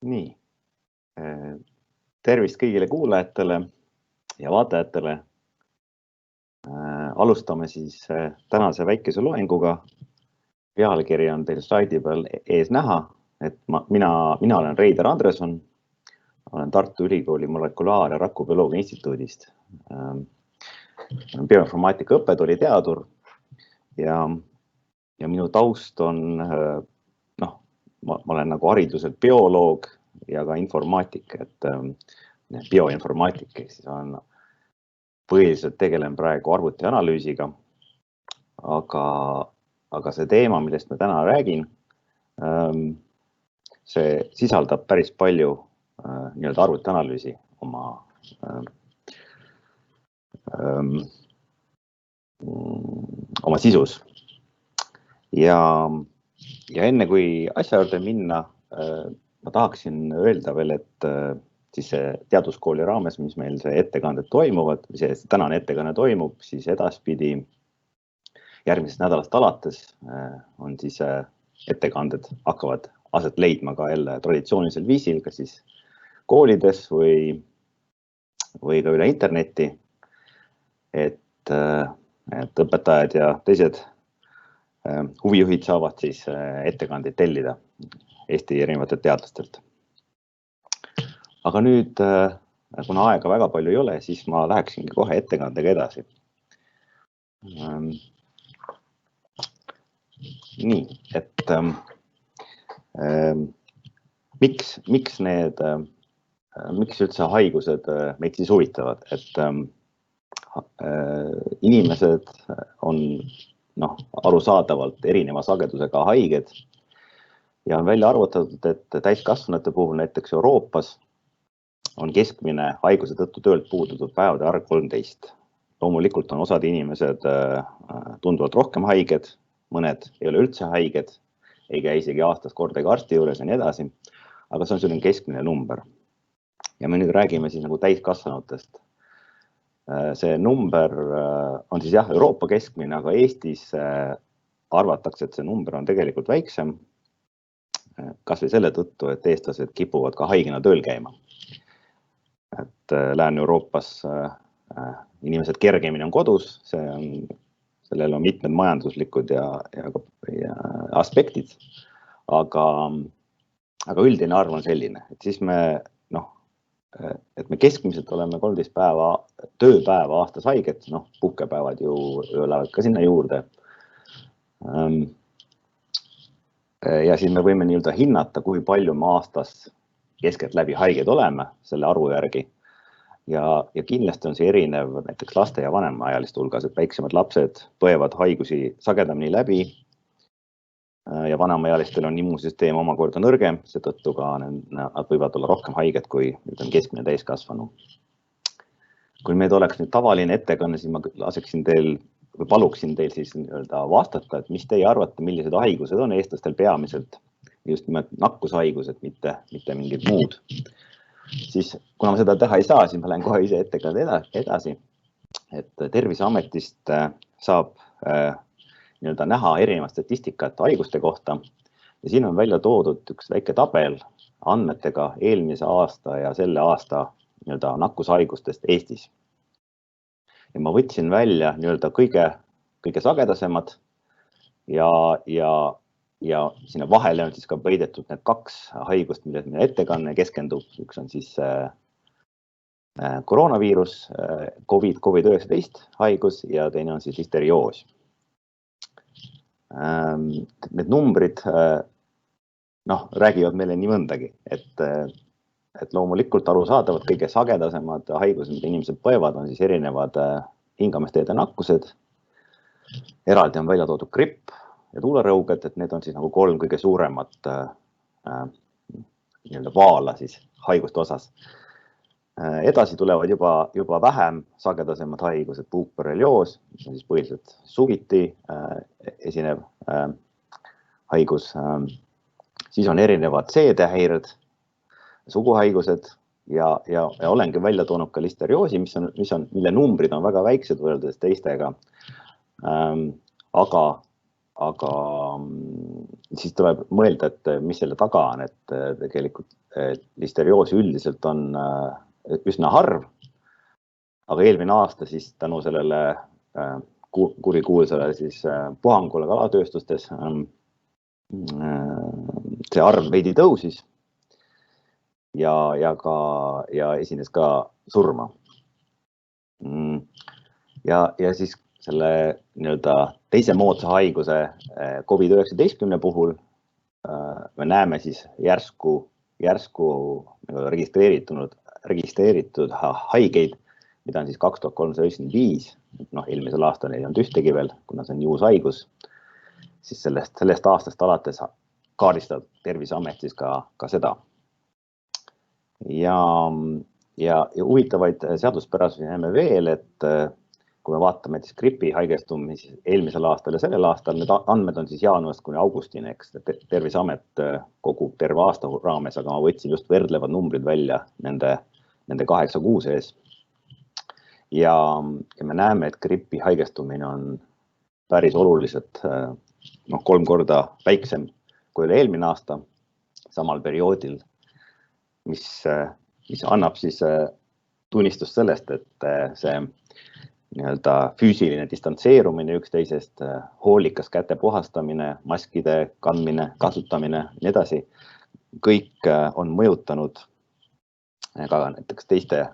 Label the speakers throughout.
Speaker 1: Nii, tervist kõigile kuulajatele ja vaatajatele. Alustame siis tänase väikese loenguga. Pealkiri on teil slaidi peal ees näha, et mina olen Reidar Andreson, olen Tartu Ülikooli Molekulaar- ja Rakubioloogia instituudist. Bioinformaatika õppetooliteadur ja minu taust on, ma olen nagu hariduselt bioloog ja ka informaatik, et bioinformaatik, siis on põhiliselt tegelen praegu arvutianalüüsiga, aga see teema, millest me täna räägin, see sisaldab päris palju nii-öelda arvutianalüüsi oma sisus. Ja enne kui asja juurde minna, ma tahaksin öelda veel, et siis see teaduskooli raames, mis meil see ettekanded toimuvad, see tänane ettekanne toimub, siis edaspidi järgmisest nädalast alates on siis ettekanded hakkavad aset leidma ka jälle traditsioonilisel viisil, kas siis koolides või ka üle interneti, et õpetajad ja teised huvijuhid saavad siis ettekandeid tellida Eesti erinevatelt teadlastelt. Aga nüüd, kuna aega väga palju ei ole, siis ma läheksingi kohe ettekandega edasi. Nii, et miks üldse haigused meid siis huvitavad, et inimesed on arusaadavalt erineva sagedusega haiged ja on välja arvutatud, et täiskasvanute puhul näiteks Euroopas on keskmine haiguse tõttu töölt puudutud päevade arv 13. Loomulikult on osad inimesed tunduvalt rohkem haiged, mõned ei ole üldse haiged, ei käi isegi aastas kordagi arsti juures ja nii edasi, aga see on selline keskmine number. Ja me nüüd räägime siis nagu täiskasvanutest. See number on siis jah Euroopa keskmine, aga Eestis arvatakse, et see number on tegelikult väiksem, kas või selle tõttu, et eestlased kipuvad ka haigena tööl käima. Et Lääne-Euroopas inimesed kergemini on kodus, sellel on mitmed majanduslikud ja aspektid, aga üldine arv on selline, et siis me keskmiselt oleme 13 tööpäeva aastas haiged, puhkepäevad ju lähevad ka sinna juurde. Ja siis me võime nii-öelda hinnata, kui palju me aastas keskelt läbi haiged oleme selle arvu järgi. Ja kindlasti on see erinev näiteks laste ja vanemaealiste hulgas, et väiksemad lapsed põevad haigusi sagedamini läbi ja vanemaealistel on immuunsüsteem omakorda nõrgem, seetõttu ka nad võivad olla rohkem haiged kui keskmine täiskasvanu. Kui meid oleks nüüd tavaline ettekanne, siis ma paluksin teil siis vastata, et mis teie arvate, millised haigused on eestlastel peamiselt, just nimelt nakkushaigused, mitte mingid muud. Siis, kuna ma seda teha ei saa, siis ma lähen kohe ise ettekande edasi, et Terviseametist saab näha erinevat statistikat haiguste kohta ja siin on välja toodud üks väike tabel andmetega eelmise aasta ja selle aasta nakkushaigustest Eestis. Ja ma võtsin välja kõige sagedasemad ja sinna vahele on siis ka peidetud need kaks haigust, millest meie ettekanne keskendub. Üks on siis koroonaviirus, COVID-19 haigus ja teine on siis listerioos. Need numbrid räägivad meile nii mõndagi, et loomulikult arusaadavad kõige sagedasemad haigused, mida inimesed põevad, on siis erinevad hingamisteede nakkused. Eraldi on välja toodud gripp ja tuulerõuged, et need on siis nagu 3 kõige suuremat vaala siis haiguste osas. Edasi tulevad juba vähem sagedasemad haigused, puukborrelioos, mis on siis põhiliselt suviti esinev haigus. Siis on erinevad seedehäired, suguhaigused ja olengi välja toonud ka listerioosi, mille numbrid on väga väiksed võrreldes teistega. Aga aga siis tuleb mõelda, et mis selle taga on, et tegelikult listerioos üldiselt on üsna harv, aga eelmine aasta siis tänu sellele kurikuulsale siis puhangule kalatööstustes see arv veidi tõusis ja esines ka surma. Ja siis selle teise moodsa haiguse COVID-19 puhul me näeme siis järsku registreeritud haigeid, mida on siis 2395, eelmisel aastal ei olnud ühtegi veel, kuna see on uus haigus, siis sellest aastast alates kaardistab Terviseamet siis ka seda. Ja huvitavaid seaduspärasusi näeme veel, et kui me vaatame gripi haigestumisi eelmisel aastal ja sellel aastal, need andmed on siis jaanuarist kuni augustini, eks Terviseamet kogub terve aasta raames, aga ma võtsin just võrdlevad numbrid välja nende 8 kuu sees. Ja me näeme, et gripi haigestumine on päris oluliselt 3 korda väiksem kui oli eelmine aasta samal perioodil, mis annab siis tunnistust sellest, et see füüsiline distantseerumine üksteisest, hoolikas käte puhastamine, maskide kandmine, kasutamine, nii edasi, kõik on mõjutanud ka näiteks teiste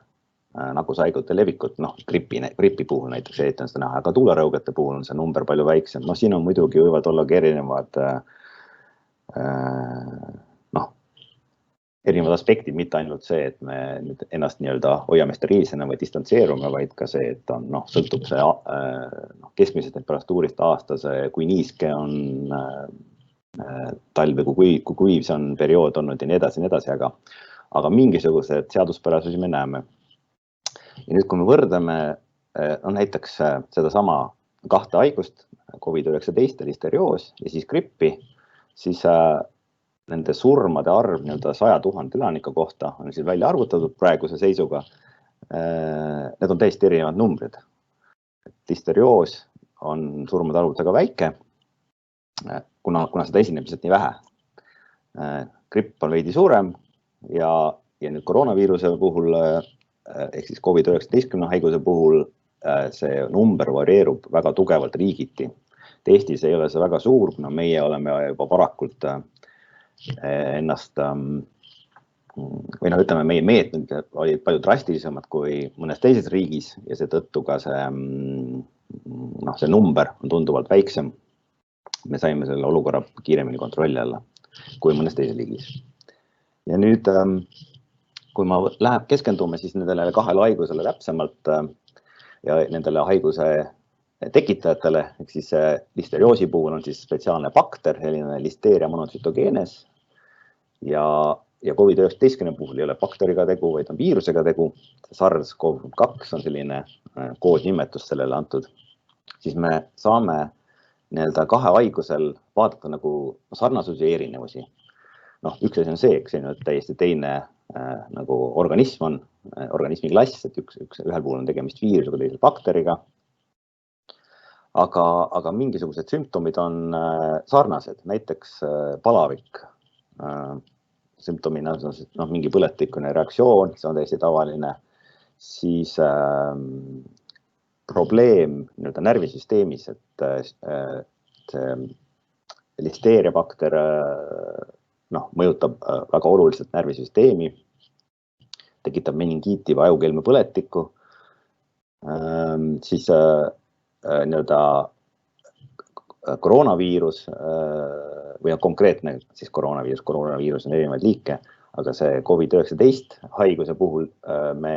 Speaker 1: nakkushaigute levikut, gripi puhul näiteks eetan seda näha, aga tuulerõugete puhul on see number palju väiksem. Siin on muidugi võivad olla erinevad aspektid, mitte ainult see, et me nüüd ennast hoiame steriilsena või distantseerume, vaid ka see, et sõltub see keskmisest temperatuurist aastas, kui niiske on talv või kui kuiv see on periood olnud ja nii edasi, aga mingisugused seaduspärasusi me näeme. Ja nüüd, kui me võrdleme näiteks sedasama 2 haigust, COVID-19 ja listerioos ja siis grippi, siis nende surmade arv 100 000 elaniku kohta on siis välja arvutatud praeguse seisuga. Need on täiesti erinevad numbrid. Listerioos on surmade arvud väga väike, kuna seda esineb lihtsalt nii vähe. Gripp on veidi suurem ja nüüd koroonaviiruse puhul, ehk siis COVID-19 haiguse puhul, see number varieerub väga tugevalt riigiti. Eestis ei ole see väga suur, kuna meie oleme juba varakult ennast, või ütleme, meie meetmed olid palju drastilisemad kui mõnes teises riigis ja seetõttu ka see number on tunduvalt väiksem. Me saime selle olukorra kiiremini kontrolli alla kui mõnes teises riigis. Ja nüüd, kui ma keskendume siis nendele 2 haigusele täpsemalt ja nendele haiguse tekitajatele, ehk siis listerioosi puhul on siis spetsiaalne bakter, selline Listeria monocytogenes ja COVID-19 puhul ei ole bakteriga tegu, vaid on viirusega tegu. SARS-CoV-2 on selline koodnimetus sellele antud. Siis me saame 2 haigusel vaadata sarnasusi ja erinevusi. Üks asi on see, eks täiesti teine organism on, organismi klass, et ühel puhul on tegemist viirusega, teisel bakteriga. Aga mingisugused sümptomid on sarnased, näiteks palavik. Sümptomina on mingi põletikune reaktsioon, see on täiesti tavaline. Siis probleem närvisüsteemis, et Listeria bakter mõjutab väga oluliselt närvisüsteemi, tekitab meningiiti või ajukelme põletikku. Siis koroonaviirus või konkreetne siis koroonaviirus on erinevaid liike, aga see COVID-19 haiguse puhul me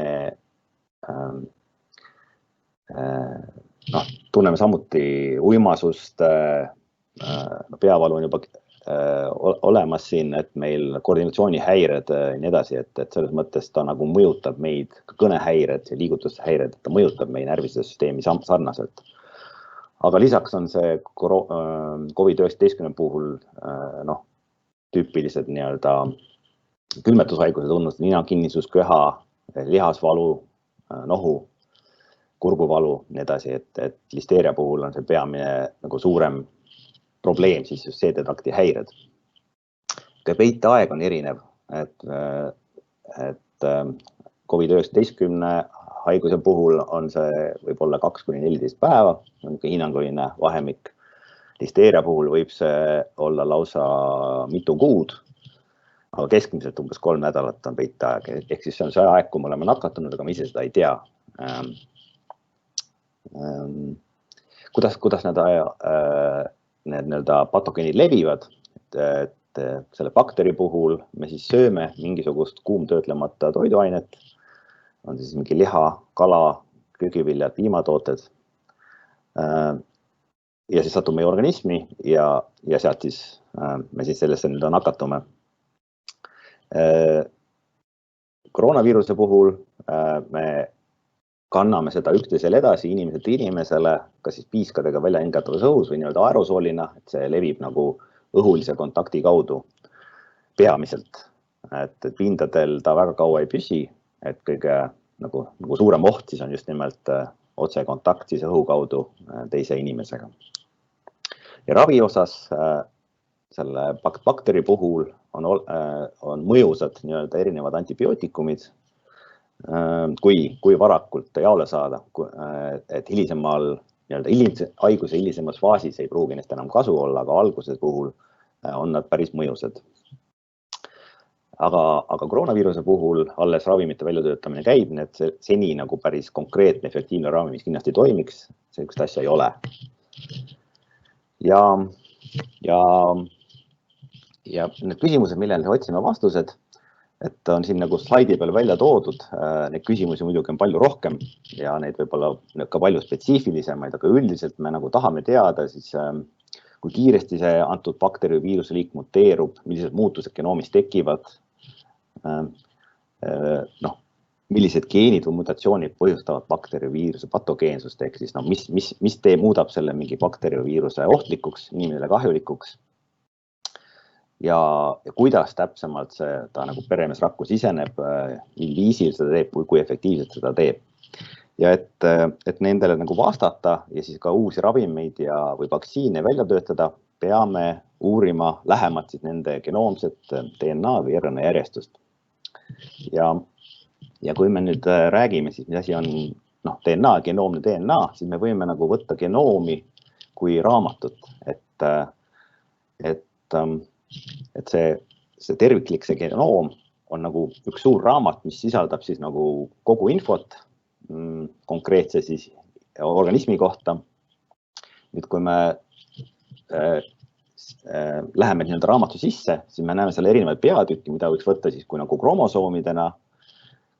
Speaker 1: tunneme samuti uimasust, peavalu on juba olemas siin, et meil koordinatsioonihäired ja nii edasi, et selles mõttes ta mõjutab meid, kõnehäired ja liigutushäired, ta mõjutab meie närvisüsteemi sarnaselt. Aga lisaks on see COVID-19 puhul tüüpilised külmetushaiguse tunnused, ninakinnisus, köha, lihasvalu, nohu, kurguvalu, nii edasi, et Listeria puhul on see peamine suurem probleem, siis just seedetrakti häired. Ka peiteaeg on erinev, et COVID-19 haiguse puhul on see võib-olla 2–14 päeva, on hinnanguline vahemik. Listeeria puhul võib see olla lausa mitu kuud, aga keskmiselt umbes 3 nädalat on peiteaeg. Ehk siis see on see aeg, kui me oleme nakatunud, aga me ise seda ei tea. Kuidas need patogeenid levivad, et selle bakteri puhul me siis sööme mingisugust kuumtöötlemata toiduainet, on siis mingi liha, kala, köögiviljad, piimatooted. Ja siis satub meie organismi ja sealt siis me siis sellesse nakatume. Koroonaviiruse puhul me kanname seda üksteisele edasi inimeselt inimesele, kas siis piiskadega välja hingatavas õhus või aerosoolina, et see levib nagu õhulise kontakti kaudu peamiselt. Et pindadel ta väga kaua ei püsi, et kõige nagu suurem oht siis on just nimelt otse kontakt siis õhu kaudu teise inimesega. Ja ravi osas selle bakteri puhul on mõjusad erinevad antibiootikumid, kui varakult jaole saada, et haiguse hilisemas faasis ei pruugi neist enam kasu olla, aga alguses puhul on nad päris mõjusad. Aga koroonaviiruse puhul alles ravimite väljatöötamine käib, nii et seni nagu päris konkreetne efektiivne ravim, mis kindlasti toimiks, sellist asja ei ole. Ja need küsimused, millele otsime vastused, et on siin nagu slaidi peal välja toodud, neid küsimusi muidugi on palju rohkem ja neid võib-olla ka palju spetsiifilisemaid, aga üldiselt me nagu tahame teada, siis, kui kiiresti see antud bakteri või viiruse liik muteerub, millised muutused genoomis tekivad, millised geenid või mutatsioonid põhjustavad bakteri või viiruse patogeensust, ehk siis mis muudab selle mingi bakteri või viiruse ohtlikuks, inimesele kahjulikuks. Ja kuidas täpsemalt ta nagu peremeesrakku siseneb, mil viisil seda teeb, kui efektiivselt seda teeb. Ja et nendele nagu vastata ja siis ka uusi ravimeid või vaktsiine välja töötada, peame uurima lähemalt siis nende genoomset DNA või RNA järjestust. Ja kui me nüüd räägime, siis mis asi on DNA, genoomne DNA, siis me võime nagu võtta genoomi kui raamatut, et see terviklik see genoom on nagu üks suur raamat, mis sisaldab siis nagu kogu infot konkreetse siis organismi kohta. Nüüd, kui me läheme nii-öelda raamatu sisse, siis me näeme seal erinevaid peatükki, mida võiks võtta siis kui nagu kromosoomidena.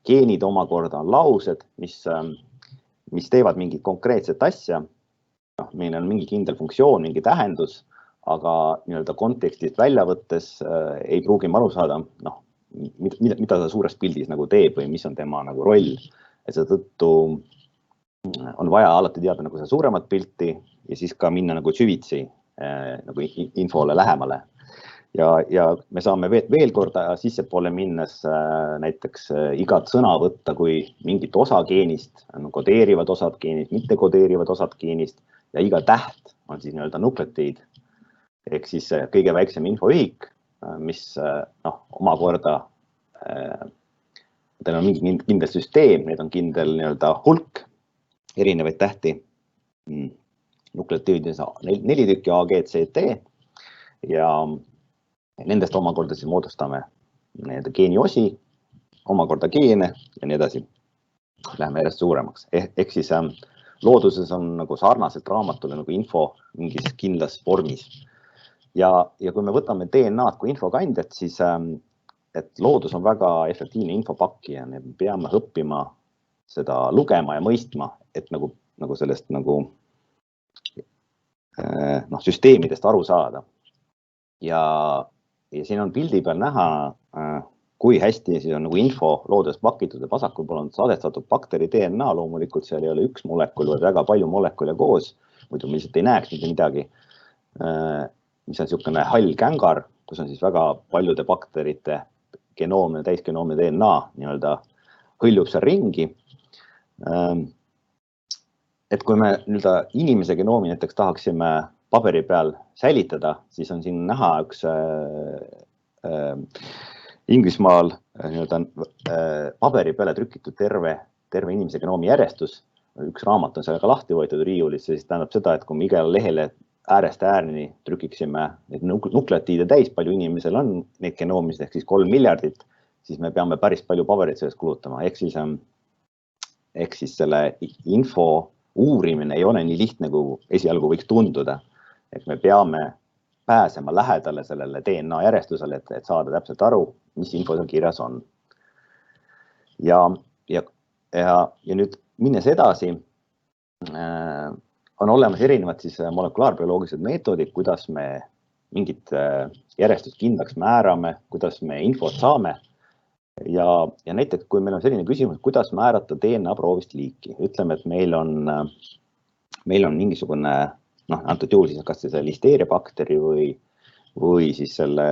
Speaker 1: Geenid omakorda on laused, mis teevad mingit konkreetset asja. Meil on mingi kindel funktsioon, mingi tähendus, aga nii-öelda kontekstist välja võttes ei pruugi aru saada, mida ta suures pildis nagu teeb või mis on tema nagu roll. Et seetõttu on vaja alati teada nagu see suuremat pilti ja siis ka minna nagu süvitsi nagu infole lähemale. Ja me saame veel korda sissepoole minnes näiteks igat sõna võtta kui mingit osa geenist, kodeerivad osad geenist, mitte kodeerivad osad geenist ja iga täht on siis nii-öelda nukleotiid. Ehk siis kõige väiksem infoühik, mis omakorda teil on mingi kindel süsteem, need on kindel nii-öelda hulk erinevaid tähti. Nukleotiidides 4 tükki A, G, C, T ja nendest omakorda siis moodustame geeniosi, omakorda geene ja nii edasi. Läheme järjest suuremaks. Ehk siis looduses on nagu sarnaselt raamatule nagu info mingis kindlas vormis. Ja kui me võtame DNA-d kui infokandjat, siis et loodus on väga efektiivne infopakki ja me peame õppima seda lugema ja mõistma, et nagu sellest nagu süsteemidest aru saada. Ja siin on pildi peal näha, kui hästi siis on nagu info loodusest pakitud ja vasakul pool on saadestatud bakteri DNA, loomulikult seal ei ole üks molekul, vaid väga palju molekule koos, muidu me lihtsalt ei näeks mitte midagi, mis on niisugune hall kängar, kus on siis väga paljude bakterite genoomne, täisgenoomne DNA nii-öelda hõljub seal ringi. Et kui me inimese genoomi näiteks tahaksime paberi peal säilitada, siis on siin näha üks Inglismaal paberi peale trükitud terve inimese genoomi järjestus. Üks raamat on sellega lahti võetud riiulis, siis tähendab seda, et kui me igale lehele äärest äärni trükiksime neid nukleotiide täis, palju inimesel on neid genoomis, ehk siis 3 miljardit, siis me peame päris palju paberit sellest kulutama. Ehk siis selle info uurimine ei ole nii lihtne, kui esialgu võiks tunduda. Et me peame pääsema lähedale sellele DNA järjestusele, et saada täpselt aru, mis info seal kirjas on. Ja nüüd minnes edasi, on olemas erinevad siis molekulaarbioloogilised meetodid, kuidas me mingit järjestust kindlaks määrame, kuidas me infot saame. Ja näiteks, kui meil on selline küsimus, kuidas määrata DNA proovist liiki, ütleme, et meil on mingisugune, antud juhul siis kas see listeeria bakteri või siis selle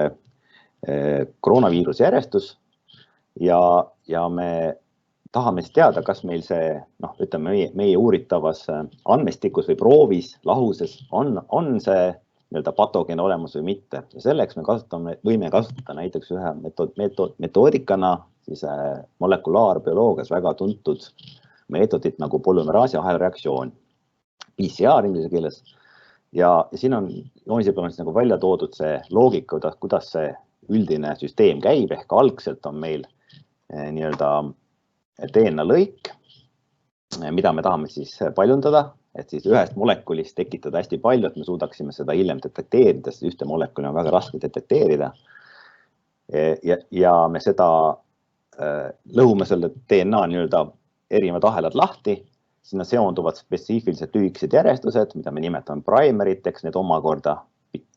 Speaker 1: koroonaviiruse järjestus ja me tahame siis teada, kas meil see, ütleme, meie uuritavas andmestikus või proovis, lahuses on see patogen olemas või mitte. Ja selleks me võime kasutada näiteks ühe metoodikana siis molekulaarbioloogias väga tuntud meetodit nagu polümeraasi ahelreaktsioon, PCR inglise keeles. Ja siin on joonise peal nagu välja toodud see loogika, kuidas see üldine süsteem käib, ehk algselt on meil DNA lõik, mida me tahame siis paljundada, et siis ühest molekulist tekitada hästi palju, et me suudaksime seda hiljem detekteerida, sest ühte molekuli on väga raske detekteerida. Ja me seda lõhume selle DNA erinevad ahelad lahti, sinna seonduvad spetsiifilised lühikesed järjestused, mida me nimetame primeriteks, need omakorda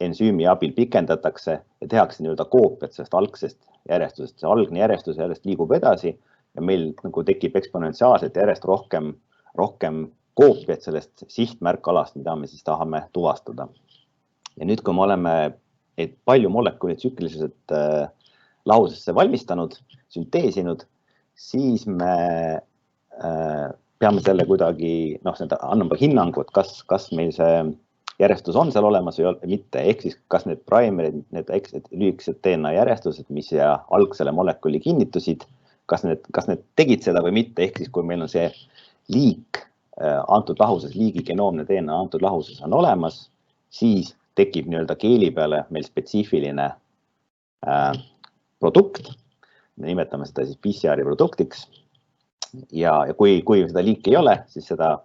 Speaker 1: ensüümi abil pikendatakse ja tehakse koopiat sellest algsest järjestusest. See algne järjestus järjest liigub edasi ja meil tekib eksponentsiaalselt järjest rohkem koopiat sellest sihtmärkalast, mida me siis tahame tuvastada. Ja nüüd, kui me oleme palju molekulid tsükliliselt lahusesse valmistanud, sünteesinud, siis me peame selle kuidagi, anname hinnangu, et kas meil see järjestus on seal olemas või mitte, ehk siis kas need primerid, need lühikesed DNA järjestused, mis algsele molekuli kinnitusid, kas need tegid seda või mitte, ehk siis kui meil on see liik antud lahuses, liigi genoomne DNA antud lahuses on olemas, siis tekib keeli peale meil spetsiifiline produkt, me nimetame seda siis PCR-i produktiks ja kui seda liiki ei ole, siis seda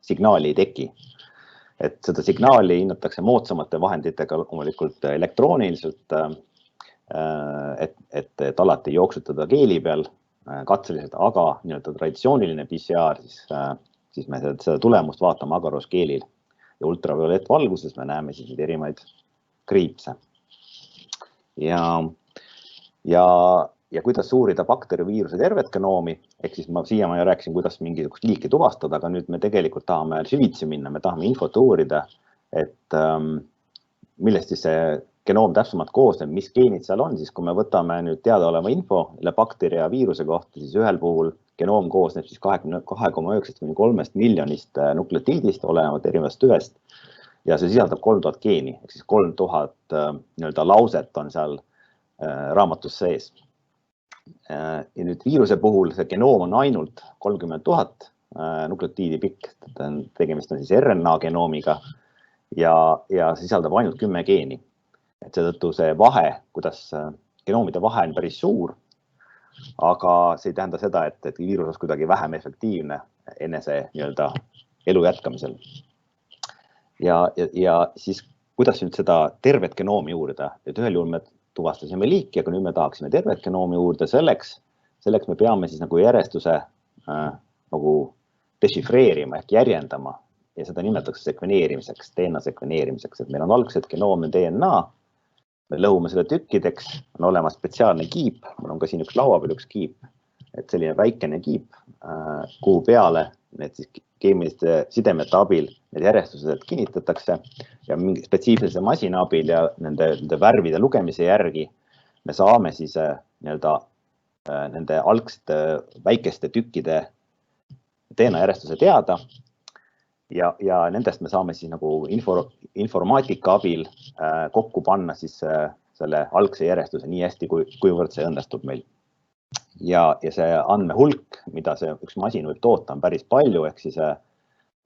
Speaker 1: signaali ei teki. Et seda signaali hinnatakse moodsamate vahenditega loomulikult elektrooniliselt, et alati jooksutada keeli peal katseliselt, aga traditsiooniline PCR, siis me seda tulemust vaatame agaruskeelil ja ultraviolettvalguses me näeme siis erinevaid kriipse. Ja kuidas uurida bakteriviiruse tervet genoomi, ehk siis ma siiamaani rääkisin, kuidas mingisugust liiki tuvastada, aga nüüd me tegelikult tahame süvitsi minna, me tahame infot uurida, et millest siis see genoom täpsemalt koosneb, mis geenid seal on, siis kui me võtame nüüd teadaoleva info bakteri ja viiruse kohta, siis ühel puhul genoom koosneb siis 2,9–3 miljonist nukleotiidist, olenevalt erinevast tüvest ja see sisaldab 3000 geeni, ehk siis 3000 lauset on seal raamatus sees. Ja nüüd viiruse puhul see genoom on ainult 30 000 nukleotiidi pikk, tegemist on siis RNA genoomiga ja sisaldab ainult 10 geeni. Et seetõttu see vahe, kuidas genoomide vahe on päris suur, aga see ei tähenda seda, et viirus on kuidagi vähem efektiivne enese elu jätkamisel. Ja siis kuidas nüüd seda tervet genoomi uurida, et ühel juhul me tuvastasime liiki, aga nüüd me tahaksime tervet genoomi uurida, selleks me peame siis järjestuse dešifreerima ehk järjendama ja seda nimetatakse sekveneerimiseks, DNA sekveneerimiseks, et meil on algselt genoomne DNA, me lõhume selle tükkideks, on olemas spetsiaalne kiip, mul on ka siin üks laua peal üks kiip, et selline väikene kiip, kuhu peale need siis keemiliste sidemete abil need järjestused kinnitatakse ja mingi spetsiifilise masina abil ja nende värvide lugemise järgi me saame siis nende algsete väikeste tükkide DNA järjestuse teada ja nendest me saame siis nagu informaatika abil kokku panna siis selle algse järjestuse nii hästi, kuivõrd see õnnestub meil. Ja see andmehulk, mida see üks masin võib toota, on päris palju, ehk siis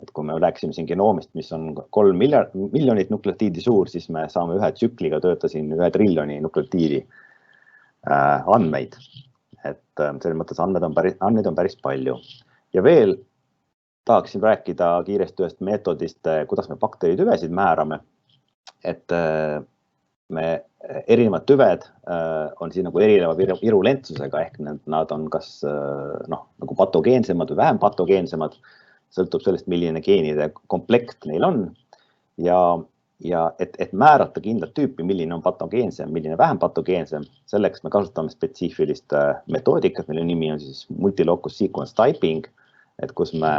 Speaker 1: et kui me rääkisime siin genoomist, mis on 3 miljonit nukleotiidi suur, siis me saame ühe tsükliga tööta siin 1 triljoni nukleotiidi andmeid. Et selles mõttes andmeid on päris palju. Ja veel tahaksin rääkida kiiresti ühest meetodist, kuidas me bakteritüvesid määrame. Et me erinevad tüved on siin nagu erineva virulentsusega, ehk nad on kas nagu patogeensemad või vähem patogeensemad, sõltub sellest, milline geenide komplekt neil on. Ja et määrata kindlat tüüpi, milline on patogeensem, milline vähem patogeensem, selleks me kasutame spetsiifilist metoodikat, mille nimi on siis multilocus sequence typing, et kus me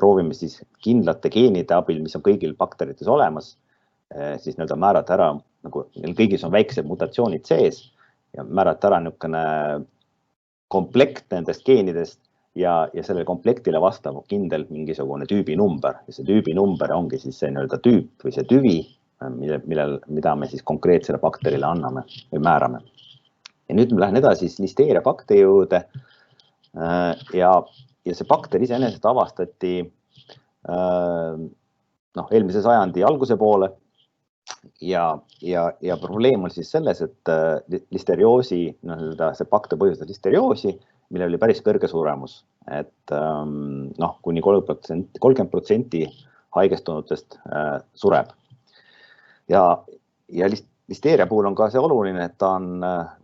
Speaker 1: proovime siis kindlate geenide abil, mis on kõigil bakterites olemas, siis määrata ära, nagu neil kõigis on väiksed mutatsioonid sees ja määrata ära niisugune komplekt nendest geenidest ja sellele komplektile vastav kindel mingisugune tüübinumber. Ja see tüübinumber ongi siis see tüüp või see tüvi, mida me siis konkreetsele bakterile anname või määrame. Ja nüüd me lähen edasi listeeria bakteri juurde ja see bakter iseenesest avastati eelmise sajandi alguse poole. Ja probleem on siis selles, et listerioosi, see bakter põhjustas listerioosi, millel oli päris kõrge suremus, et kuni 30% haigestunutest sureb. Ja listeeria puhul on ka see oluline, et ta on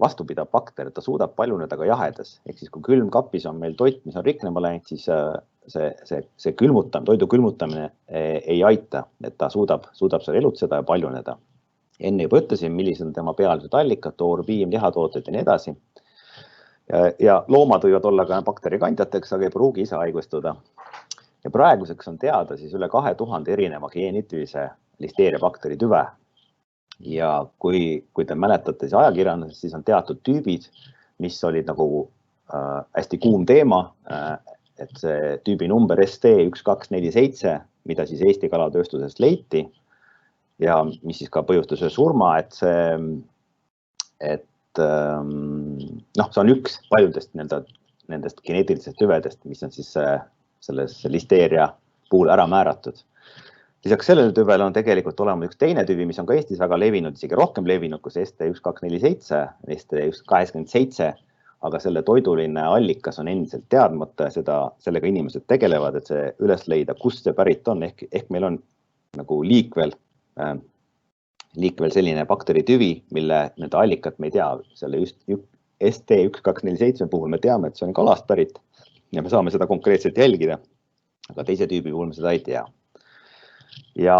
Speaker 1: vastupidav bakter, et ta suudab paljuneda ka jahedas. Ehk siis kui külmkapis on meil toit, mis on riknema läinud, siis see toidu külmutamine ei aita, et ta suudab seal elutseda ja paljuneda. Enne juba ütlesin, millised on tema pealised allikad, toor, piim, lihatooted ja nii edasi. Ja loomad võivad olla ka bakterikandjateks, aga ei pruugi ise haigustuda. Ja praeguseks on teada siis üle 2000 erineva geenitilise listeeria bakteri tüve. Ja kui te mäletate siis ajakirjandusest, siis on teatud tüübid, mis olid nagu hästi kuum teema, et see tüübi number ST1247, mida siis Eesti kalatööstusest leiti ja mis siis ka põhjustas ühe surma, et see on üks paljudest nendest geneetilistest tüvedest, mis on siis selles listeeria puhul ära määratud. Lisaks sellele tüvele on tegelikult olemas üks teine tüvi, mis on ka Eestis väga levinud, isegi rohkem levinud kui ST1247, ST187, aga selle toiduline allikas on endiselt teadmata ja sellega inimesed tegelevad, et see üles leida, kust see pärit on, ehk meil on nagu liikvel selline bakteritüvi, mille nende allikat me ei tea. Selle just ST1247 puhul me teame, et see on kalast pärit ja me saame seda konkreetselt jälgida, aga teise tüübi puhul me seda ei tea. Ja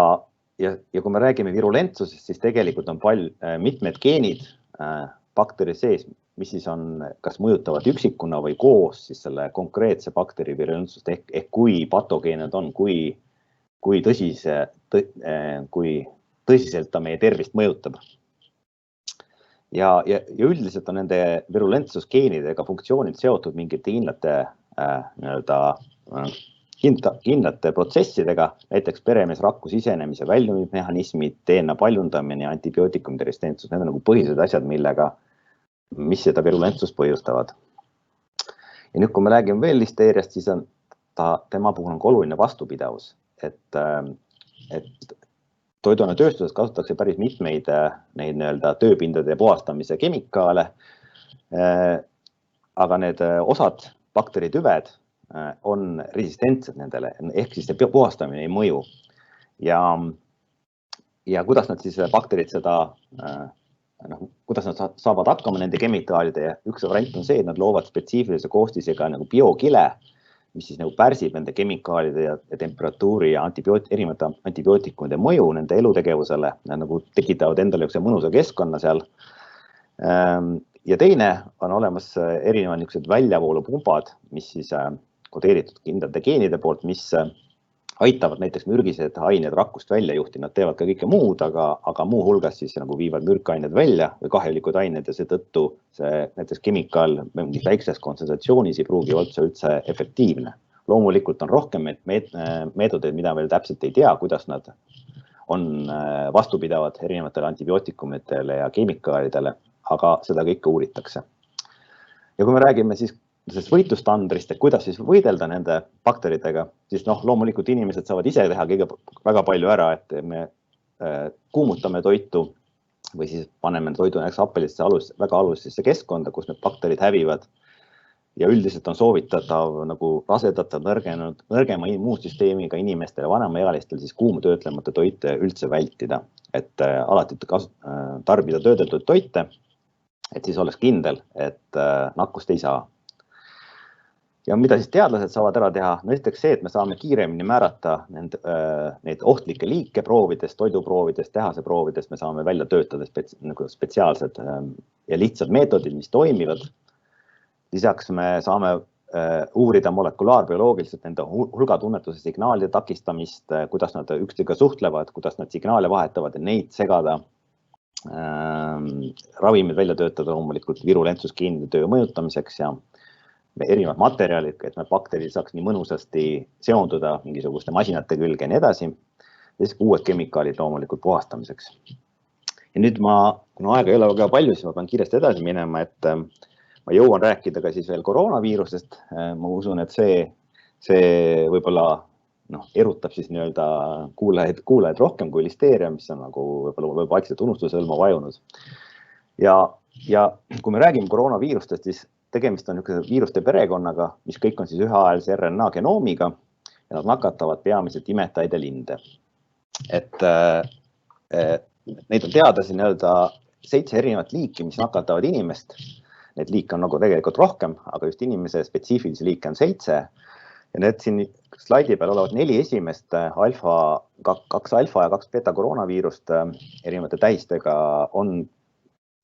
Speaker 1: kui me räägime virulentsusest, siis tegelikult on mitmed geenid bakteri sees, mis siis on, kas mõjutavad üksikuna või koos siis selle konkreetse bakteri virulentsust, ehk kui patogeenid on, kui tõsiselt ta meie tervist mõjutab. Ja üldiselt on nende virulentsusgeenidega funktsioonid seotud mingite kindlate protsessidega, näiteks peremeesrakku sisenemise väljumismehhanismid, DNA paljundamine ja antibiootikumide resistentsus. Need on nagu põhilised asjad, mis seda virulentsust põhjustavad. Ja nüüd, kui me räägime veel listeeriast, siis tema puhul on oluline vastupidavus, et toiduainetööstuses kasutatakse päris mitmeid neid tööpindade puhastamise kemikaale, aga need osad bakteritüved on resistentsed nendele, ehk siis see puhastamine ei mõju. Ja kuidas nad siis bakterid kuidas nad saavad hakkama nende kemikaalide, üks variant on see, et nad loovad spetsiifilise koostisega nagu biokile, mis siis nagu pärsib nende kemikaalide ja temperatuuri ja erinevate antibiootikumide mõju nende elutegevusele, nad nagu tekitavad endale üks mõnusa keskkonna seal. Ja teine on olemas erinevad niisugused väljavoolupumbad, mis siis kodeeritud kindlate geenide poolt, mis aitavad näiteks mürgised ained rakust välja juhti. Nad teevad ka kõike muud, aga muu hulgas siis nagu viivad mürkained välja või kahjulikud ained ja seetõttu see näiteks kemikaal mingis väikses kontsentratsioonis ei pruugi üldse efektiivne. loomulikult on rohkem meetodeid, mida veel täpselt ei tea, kuidas nad on vastupidavad erinevatele antibiootikumidele ja keemikaalidele, aga seda kõike uuritakse. Ja kui me räägime siis võitlustandrist, et kuidas siis võidelda nende bakteridega, siis loomulikult inimesed saavad ise teha väga palju ära, et me kuumutame toitu või siis paneme toidu näiteks happelisesse väga alusesse keskkonda, kus need bakterid hävivad. Ja üldiselt on soovitatav nagu rasedatel nõrgema immuunsüsteemiga inimestel ja vanemaealistel siis kuumtöötlemata toite üldse vältida, et alati tarbida töödeldud toite, et siis oleks kindel, et nakkust ei saa. Ja mida siis teadlased saavad ära teha? No esiteks see, et me saame kiiremini määrata neid ohtlikke liike proovidest, toiduproovidest, tehase proovidest, me saame välja töötada spetsiaalsed ja lihtsad meetodid, mis toimivad. Lisaks me saame uurida molekulaarbioloogiliselt nende hulgatunnetuse signaalide takistamist, kuidas nad üksteisega suhtlevad, kuidas nad signaale vahetavad ja neid segada. Ravimid välja töötada loomulikult virulentsusgeenide töö mõjutamiseks ja erinevad materjalid, et me bakterid saaks nii mõnusasti seonduda mingisuguste masinate külge ja nii edasi. Ja siis uued kemikaalid loomulikult puhastamiseks. Ja nüüd kuna aega ei ole väga palju, siis ma pean kiiresti edasi minema, et ma jõuan rääkida ka siis veel koroonaviirusest. Ma usun, et see võib-olla erutab siis nii-öelda kuulajaid rohkem kui listeeria, mis on nagu võib-olla vaikselt unustusõlma vajunud. Ja kui me räägime koroonaviirustest, siis tegemist on viiruste perekonnaga, mis kõik on siis üheajalise RNA genoomiga ja nad nakatavad peamiselt imetajaid ja linde. Et neid on teada siin 7 erinevat liiki, mis nakatavad inimest. Need liike on nagu tegelikult rohkem, aga just inimese spetsiifilisi liike on 7. Ja need siin slaidi peal olevad 4 esimest 2 alfa ja 2 beta koroonaviirust erinevate tähistega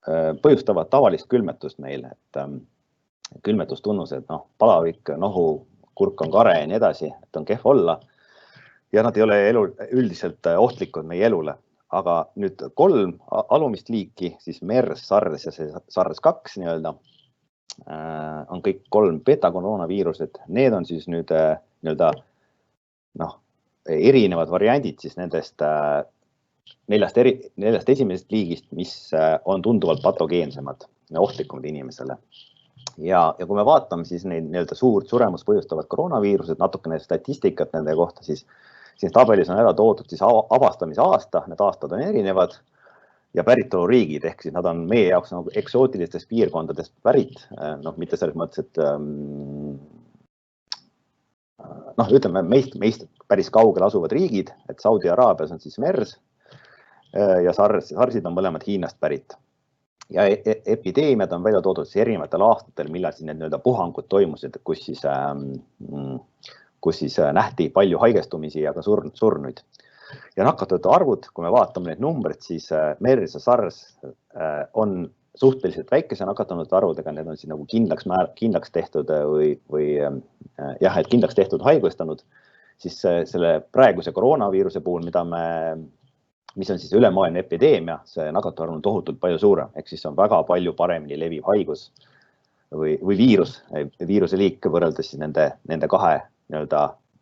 Speaker 1: põhjustavad tavalist külmetust meil. Külmetustunnused, palavik, nohu, kurk on kare ja nii edasi, et on kehv olla. Ja nad ei ole üldiselt ohtlikud meie elule. Aga nüüd 3 alumist liiki, siis MERS, SARS ja SARS-2 on kõik 3 beta-koroonaviirused. Need on siis nüüd erinevad variandid siis nendest 4 esimesest liigist, mis on tunduvalt patogeensemad ja ohtlikumad inimesele. Ja kui me vaatame siis neid suurt suremust põhjustavad koroonaviirused, natukene statistikat nende kohta, siis tabelis on ära toodud siis avastamise aasta, need aastad on erinevad ja päritoluriigid, ehk siis nad on meie jaoks nagu eksootilistest piirkondadest pärit, mitte selles mõttes, et ütleme meist päris kaugel asuvad riigid, et Saudi Araabias on siis MERS ja SARSid on mõlemad Hiinast pärit. Ja epideemiad on välja toodud erinevatel aastatel, millal siis need puhangud toimusid, kus siis nähti palju haigestumisi ja ka surnuid. Ja nakatajate arvud, kui me vaatame neid numbreid, siis MERS ja SARS on suhteliselt väikese nakatunute arvudega, need on siis nagu kindlaks tehtud et kindlaks tehtud haigustanud, siis selle praeguse koroonaviiruse puhul, mis on siis ülemaailmne epideemia, see nakatuarv on tohutult palju suurem, ehk siis on väga palju paremini leviv haigus või viiruse liik võrreldes siis nende 2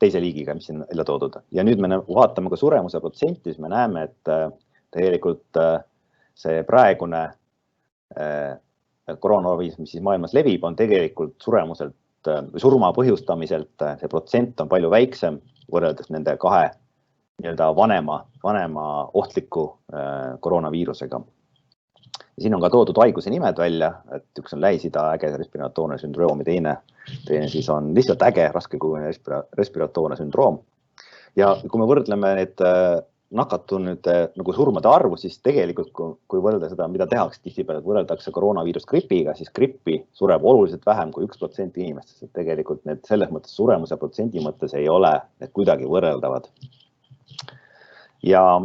Speaker 1: teise liigiga, mis on välja toodud. Ja nüüd me vaatame ka suremuse protsenti, siis me näeme, et tegelikult see praegune koroonaviirus, mis siis maailmas levib, on tegelikult surma põhjustamiselt, see protsent on palju väiksem võrreldes nende 2 vanema ohtliku koroonaviirusega. Ja siin on ka toodud haiguse nimed välja, et üks on Lähis-Ida äge respiratoorne sündroom ja teine siis on lihtsalt äge raskekujuline respiratoorne sündroom. Ja kui me võrdleme need nakatunute nagu surmade arvu, siis tegelikult kui võrrelda seda, mida tehakse tihtipeale, võrreldakse koroonaviirus gripiga, siis grippi sureb oluliselt vähem kui 1% inimestest. Tegelikult need selles mõttes suremuse protsendi mõttes ei ole need kuidagi võrreldavad. Ja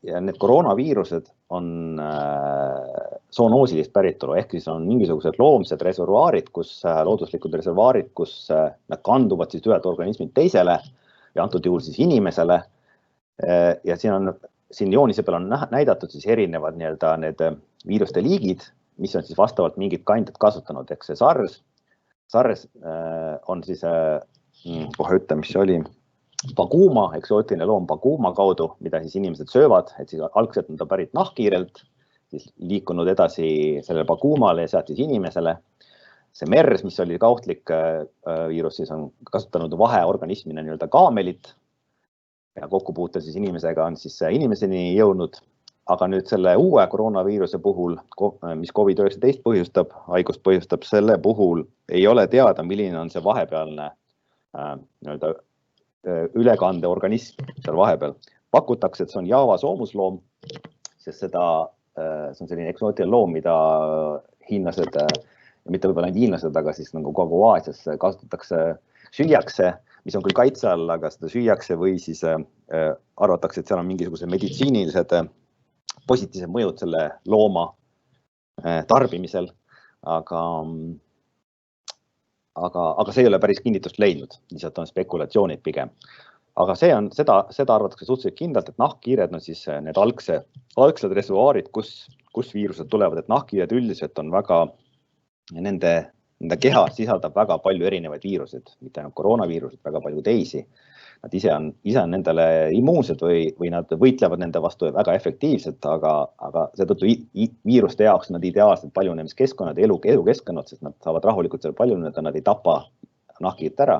Speaker 1: need koroonaviirused on zoonoosilist päritolu, ehk siis on mingisugused loomsed reservuaarid, looduslikud reservuaarid, kus nad kanduvad siis ühelt organismilt teisele ja antud juhul siis inimesele. Ja siin joonise peal on näidatud siis erinevad need viiruste liigid, mis on siis vastavalt mingid kandjad kasutanud, ehk see SARS on siis kohe ütle, mis see oli. Paguma, eksootiline loom Paguma kaudu, mida siis inimesed söövad, et siis algselt on ta pärit nahkhiirelt, siis liikunud edasi sellele Pagumale ja sealt siis inimesele. See MERS, mis oli ka ohtlik viirus, siis on kasutanud vaheorganismina nii-öelda kaamelit ja kokkupuutel siis inimesega on siis inimeseni jõudnud. Aga nüüd selle uue koroonaviiruse puhul, mis COVID-19 põhjustab, haigust põhjustab, selle puhul ei ole teada, milline on see vahepealne nii-öelda ülekandeorganism seal vahepeal. Pakutakse, et see on Java soomusloom, sest see on selline eksootiline loom, mida hiinlased, mitte võib-olla ainult hiinlased, aga siis nagu kogu Aasias kasutatakse, süüakse, mis on küll kaitse all, aga seda süüakse või siis arvatakse, et seal on mingisugused meditsiinilised positiivsed mõjud selle looma tarbimisel, aga see ei ole päris kinnitust leidnud, lihtsalt on spekulatsioonid pigem. Aga seda arvatakse suhteliselt kindlalt, et nahkhiired on siis need algsed reservuaarid, kus viirused tulevad, et nahkhiired üldiselt on väga, nende keha sisaldab väga palju erinevaid viiruseid, mitte ainult koroonaviirused, väga palju teisi. Nad ise on nendele immuunsed või nad võitlevad nende vastu väga efektiivselt, aga seetõttu viiruste jaoks nad ideaalselt paljunemiskeskkonnad, elukeskkonnad, sest nad saavad rahulikult seal paljuneda, nad ei tapa nahkhiirt ära.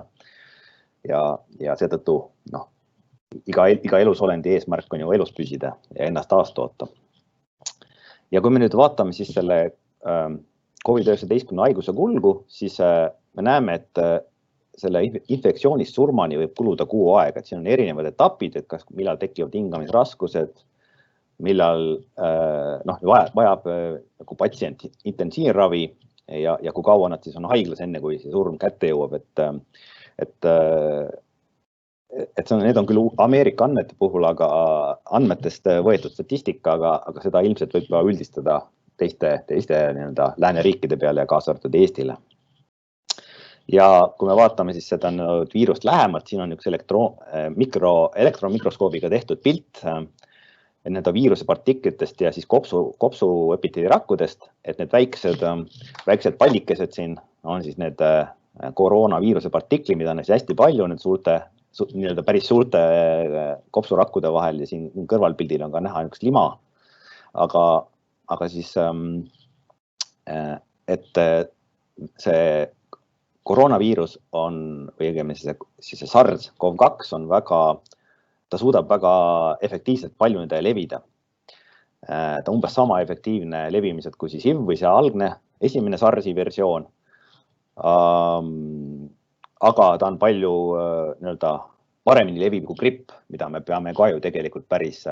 Speaker 1: Ja seetõttu iga elusolendi eesmärk on ju elus püsida ja ennast taastoota. Ja kui me nüüd vaatame siis selle COVID-19 haiguse kulgu, siis me näeme, et selle infektsioonist surmani võib kuluda kuu aega, et siin on erinevad etapid, et kas millal tekivad hingamisraskused, millal vajab nagu patsient intensiivravi ja kui kaua nad siis on haiglas, enne kui see surm kätte jõuab, et need on küll Ameerika andmete puhul, aga andmetest võetud statistika, aga seda ilmselt võib ka üldistada teiste nii-öelda lääneriikide peale ja kaasa arvatud Eestile. Ja kui me vaatame siis seda viirust lähemalt, siin on üks elektronmikroskoobiga tehtud pilt nende viiruse partiklitest ja siis kopsuepiteedirakkudest, et need väiksed pallikesed siin on siis need koroonaviiruse partikli, mida on hästi palju, need nii-öelda päris suurte kopsurakkude vahel ja siin kõrvalpildil on ka näha üks lima, aga siis, et see koroonaviirus on, või õigemini siis see SARS-CoV-2 on ta suudab väga efektiivselt paljuneda ja levida. Ta umbes sama efektiivne levimiselt kui siis HIV või see algne esimene SARS-i versioon. Aga ta on palju nii-öelda paremini leviv kui gripp, mida me peame ka ju tegelikult päris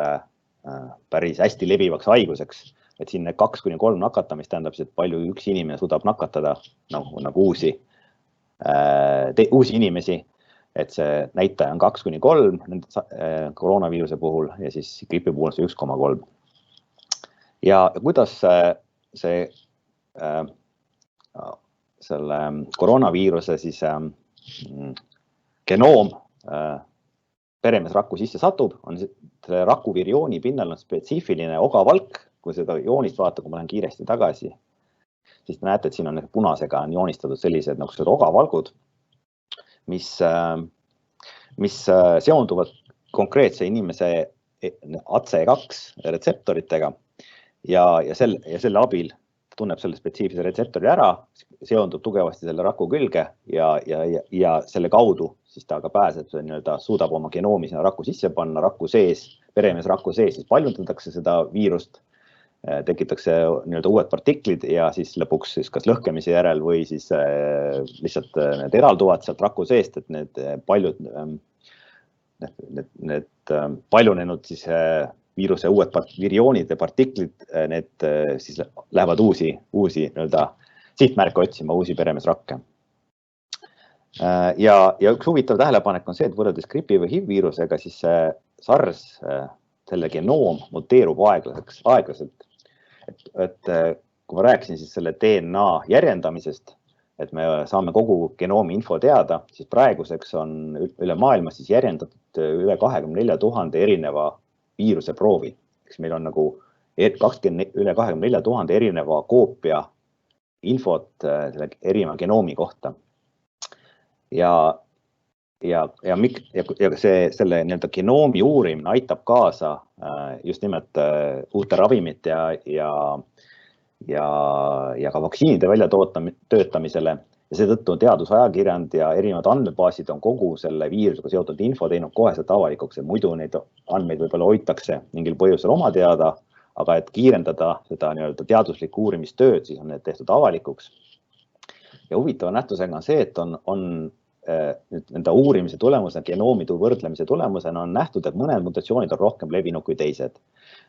Speaker 1: hästi levivaks haiguseks. Et siin 2-3 nakatamist tähendab, et palju üks inimene suudab nakatada nagu uusi inimesi, et see näitaja on 2-3 koroonaviiruse puhul ja siis gripi puhul see 1,3. Ja kuidas selle koroonaviiruse siis genoom peremeesrakku sisse satub, on selle rakuviriooni pinnal on spetsiifiline ogavalk, kui seda joonist vaata, kui ma lähen kiiresti tagasi, siis näete, et siin on punasega on joonistatud sellised ogavalgud, mis seonduvad konkreetse inimese ACE2 retseptoritega ja selle abil tunneb selle spetsiifilise retseptori ära, seondub tugevasti selle raku külge ja selle kaudu siis ta ka pääseb, suudab oma genoomi sinna raku sisse panna, raku sees, peremeesraku sees, siis paljundatakse seda viirust, tekitakse uued partiklid ja siis lõpuks siis kas lõhkemise järel või siis lihtsalt need eralduvad sealt raku seest, et need paljunenud siis viiruse uued virioonid ja partiklid, need siis lähevad uusi sihtmärke otsima, uusi peremeesrakke. Ja üks huvitav tähelepanek on see, et võrreldes gripi või HIV-viirusega, siis SARS, selle genoom muteerub aeglaselt. Et kui ma rääkisin siis selle DNA järjendamisest, et me saame kogu genoomi info teada, siis praeguseks on üle maailma siis järjendatud üle 24 000 erineva viiruse proovi. Meil on üle 24 000 erineva koopia infot selle erineva genoomi kohta. Ja ja selle nii-öelda genoomi uurimine aitab kaasa just nimelt uute ravimite ja ka vaktsiinide väljatöötamisele ja seetõttu teadusajakirjand ja erinevad andmebaasid on kogu selle viirusega seotud info teinud koheselt avalikuks, et muidu neid andmeid võib-olla hoitakse mingil põhjusel oma teada, aga et kiirendada seda nii-öelda teaduslikku uurimistööd, siis on need tehtud avalikuks. Ja huvitava nähtusega on see, et on nende uurimise tulemusena, genoomidu võrdlemise tulemusena on nähtud, et mõned mutatsioonid on rohkem levinud kui teised.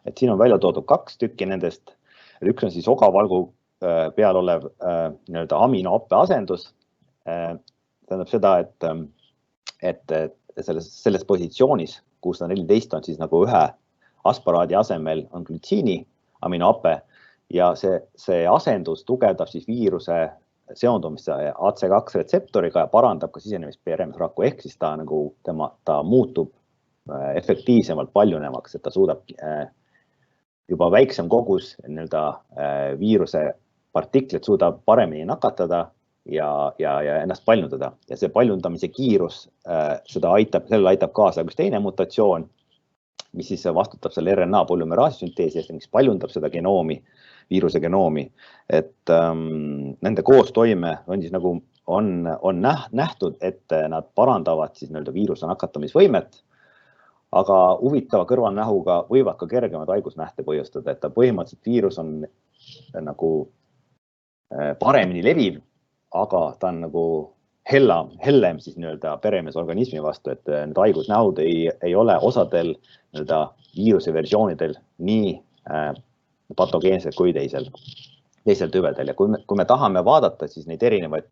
Speaker 1: Et siin on välja toodud 2 tükki nendest. Üks on siis ogavalgu peal olev nii-öelda aminohappe asendus. Tähendab seda, et selles positsioonis 614 on siis nagu ühe asparaadi asemel on glütsiini aminohappe ja see asendus tugevdab siis viiruse seondumisse AC2 retseptoriga ja parandab ka sisenemist PR-rakku, ehk siis ta muutub efektiivsemalt paljunemaks, et ta suudab juba väiksem kogus viiruse partiklit suudab paremini nakatada ja ennast paljundada. Ja see paljundamise kiirus, sellele aitab kaasa üks teine mutatsioon, mis siis vastutab selle RNA polümeraasisünteesi eest, mis paljundab seda genoomi, viiruse genoomi. Et nende koostoime on siis nagu on nähtud, et nad parandavad siis viiruse nakatamisvõimet, aga huvitava kõrvalnähuga võivad ka kergemad haigusnähte põhjustada, et ta põhimõtteliselt viirus on nagu paremini leviv, aga ta on nagu hellem siis peremees organismi vastu, et need haigusnähud ei ole osadel viiruse versioonidel nii patogeensed kui teisel tüvedel. Ja kui me tahame vaadata siis neid erinevaid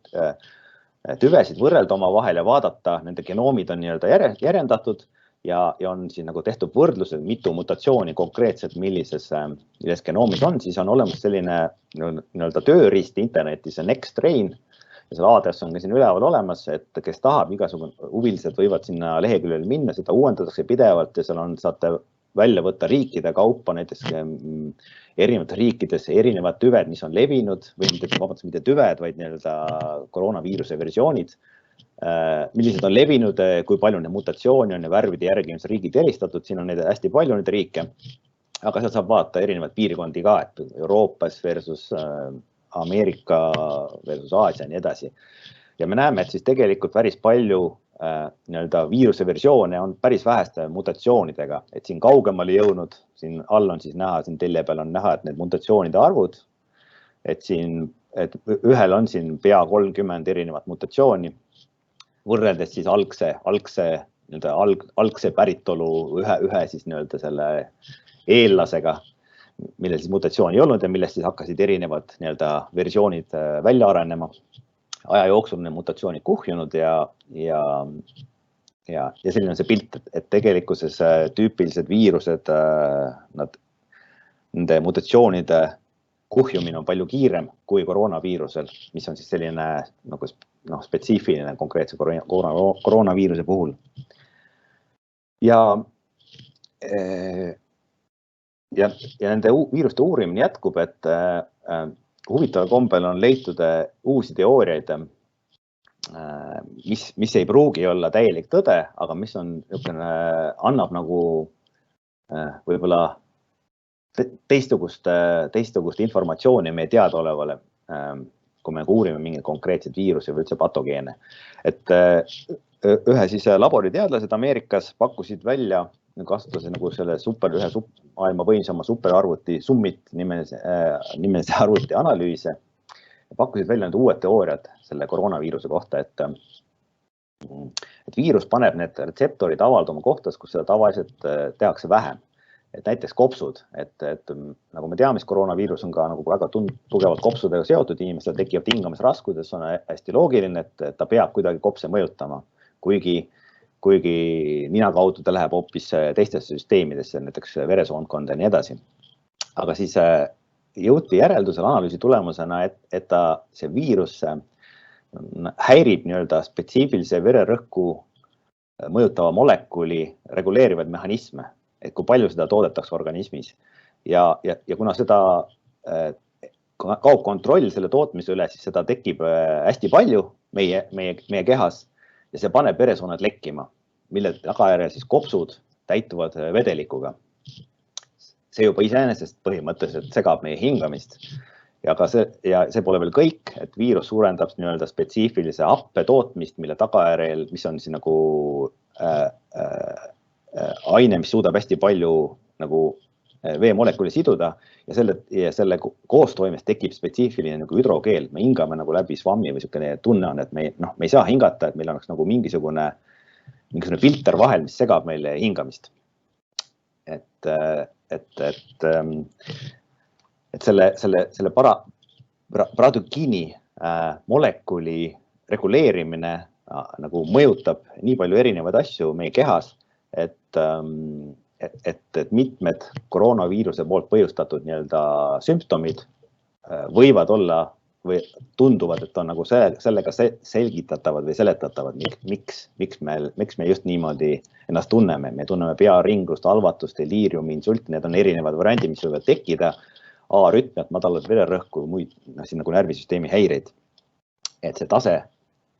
Speaker 1: tüvesid võrrelda oma vahel ja vaadata, nende genoomid on järjendatud ja on siin nagu tehtud võrdlused, mitu mutatsiooni konkreetselt milles genoomis on, siis on olemas selline tööriist internetis, NextStrain, ja selle aadress on ka siin üleval olemas, et kes tahab, igasugune huvilised võivad sinna leheküljele minna, seda uuendatakse pidevalt ja seal saate välja võtta riikide kaupa, näiteks erinevates riikides erinevad tüved, mis on levinud või mitte tüved, vaid koroonaviiruse versioonid, millised on levinud, kui palju neid mutatsioone on ja värvide järgi on see riigid eristatud, siin on neid hästi palju neid riike, aga seal saab vaadata erinevaid piirkondi ka, et Euroopas versus Ameerika versus Aasia ja nii edasi. Ja me näeme, et siis tegelikult päris palju viiruse versioone on päris väheste mutatsioonidega, et siin kaugemale jõudnud, siin all on siis näha, siin telje peal on näha, et need mutatsioonide arvud, et ühel on siin pea 30 erinevat mutatsiooni, võrreldes siis algse päritolu ühe siis selle eellasega, millel siis mutatsiooni ei olnud ja millest siis hakkasid erinevad versioonid välja arenema. Aja jooksul need mutatsioonid kuhjunud ja selline on see pilt, et tegelikkuses tüüpilised viirused, nende mutatsioonide kuhjumine on palju kiirem kui koroonaviirusel, mis on siis selline spetsiifiline konkreetse koroonaviiruse puhul. Ja nende viiruste uurimine jätkub, et huvitaval kombel on leitud uusi teooriaid, mis ei pruugi olla täielik tõde, aga mis annab nagu võib-olla teistsugust informatsiooni meie teadaolevale, kui me uurime mingeid konkreetseid viiruse või üldse patogeene. Et ühe siis laboriteadlased Ameerikas pakkusid välja, kasutasid nagu selle ühe maailma võimsama superarvuti Summit nimelise arvuti analüüse ja pakkusid välja need uued teooriad selle koroonaviiruse kohta, et viirus paneb need retseptorid avalduma kohtas, kus seda tavaliselt tehakse vähem. Et näiteks kopsud, et nagu me teame, koroonaviirus on ka nagu väga tugevalt kopsudega seotud, inimestel tekivad hingamisraskused, on hästi loogiline, et ta peab kuidagi kopse mõjutama, kuigi nina kaudu ta läheb hoopis teistesse süsteemidesse, näiteks veresoonkonda ja nii edasi. Aga siis jõuti järeldusel analüüsi tulemusena, et see viirus häirib spetsiifilise vererõhku mõjutava molekuli reguleerivaid mehhanisme, et kui palju seda toodetakse organismis. Ja kuna seda kaob kontroll selle tootmise üle, siis seda tekib hästi palju meie kehas. ja see paneb veresooned lekkima, mille tagajärjel siis kopsud täituvad vedelikuga. See juba iseenesest põhimõtteliselt segab meie hingamist ja see pole veel kõik, et viirus suurendab nii-öelda spetsiifilise happe tootmist, mille tagajärjel, mis on siis nagu aine, mis suudab hästi palju nagu veemolekuli siduda ja selle koostoimes tekib spetsiifiline nagu hüdrogeel. Me hingame nagu läbi svammi või selline tunne on, et me ei saa hingata, et meil oleks nagu mingisugune filter vahel, mis segab meile hingamist. Et selle bradükiini molekuli reguleerimine nagu mõjutab nii palju erinevaid asju meie kehas, et mitmed koroonaviiruse poolt põhjustatud nii-öelda sümptomid võivad olla või tunduvad, et on nagu sellega selgitatavad või seletatavad, miks me just niimoodi ennast tunneme. Me tunneme pearinglust, halvatust, deliiriumi, insulti, need on erinevad variandid, mis võivad tekkida, A-rütmiat, madalat vererõhku, muid nagu närvisüsteemi häireid. Et see tase,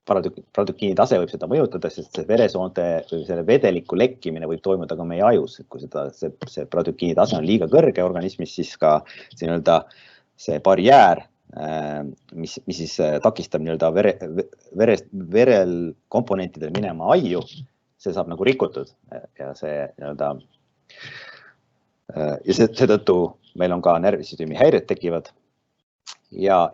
Speaker 1: bradükiini tase võib seda mõjutada, sest see veresoonte või selle vedeliku lekkimine võib toimuda ka meie ajus. Kui see bradükiini tase on liiga kõrge organismis, siis ka see barjäär, mis siis takistab nii-öelda verel komponentidel minema aiu, see saab nagu rikutud ja seetõttu meil on ka närvisüsteemi häired tekivad ja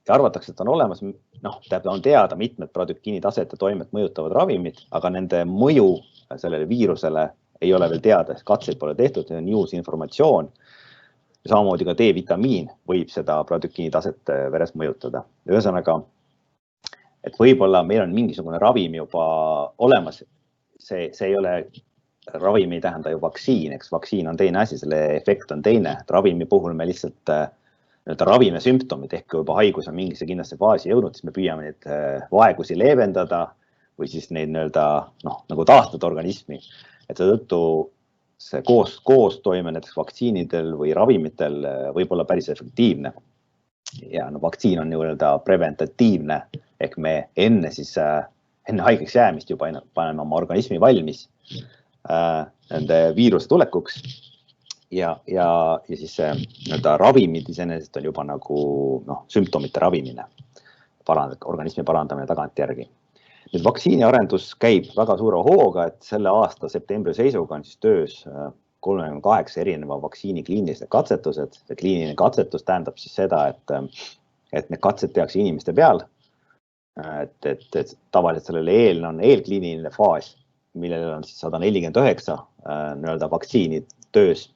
Speaker 1: arvatakse, et on olemas, on teada mitmed bradükiini taset ja toimet mõjutavad ravimid, aga nende mõju sellele viirusele ei ole veel teada, katseid pole tehtud, see on uus informatsioon. Samamoodi ka D-vitamiin võib seda bradükiini taset veres mõjutada. Ühesõnaga, et võib-olla meil on mingisugune ravim juba olemas, see ei ole, ravim ei tähenda ju vaktsiin, eks vaktsiin on teine asi, selle efekt on teine. Ravimi puhul me lihtsalt ravime sümptomid, ehk juba haigus on mingisse kindlasse faasi jõudnud, siis me püüame neid vaegusi leevendada või siis neid nagu taastada organismi. Et seetõttu see koostoime näiteks vaktsiinidel või ravimitel võib olla päris efektiivne. Ja vaktsiin on preventatiivne, ehk me enne haigeks jäämist juba paneme oma organismi valmis nende viiruse tulekuks ja siis ravimid iseenesest on juba nagu sümptomite ravimine, organismi parandamine tagantjärgi. Nüüd vaktsiiniarendus käib väga suure hooga, et selle aasta septembri seisuga on siis töös 38 erineva vaktsiini kliinilised katsetused. See kliiniline katsetus tähendab siis seda, et need katsed tehakse inimeste peal. Et tavaliselt sellele on eelkliiniline faas, millel on siis 149 vaktsiini töös.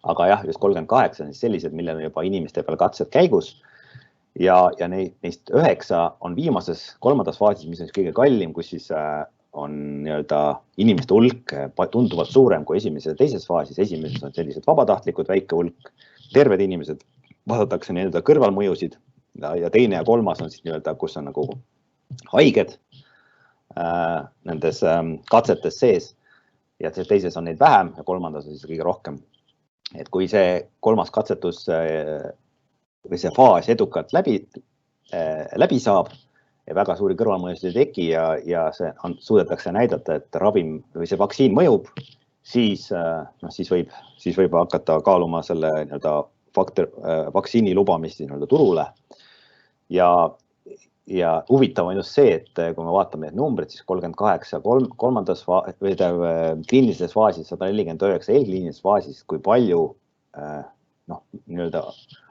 Speaker 1: Aga jah, just 38 on siis sellised, millel on juba inimeste peal katsed käigus. Ja neist 9 on viimases 3. faasis, mis on kõige kallim, kus siis on inimeste hulk tunduvalt suurem kui esimeses ja teises faasis. Esimeses on sellised vabatahtlikud, väike hulk, terved inimesed, vaadatakse kõrvalmõjusid ja teine ja 3. on siis kus on nagu haiged nendes katsetes sees ja teises on neid vähem ja 3. on siis kõige rohkem. Et kui see 3. katsetus või see faas edukalt läbi saab ja väga suuri kõrvalmõjusid ei teki ja suudetakse näidata, et ravim või see vaktsiin mõjub, siis võib hakata kaaluma selle vaktsiini lubamist turule. Ja huvitav on just see, et kui me vaatame need numbrid, siis 38 kliinilises faasis, 149 eelkliinilises faasis, kui palju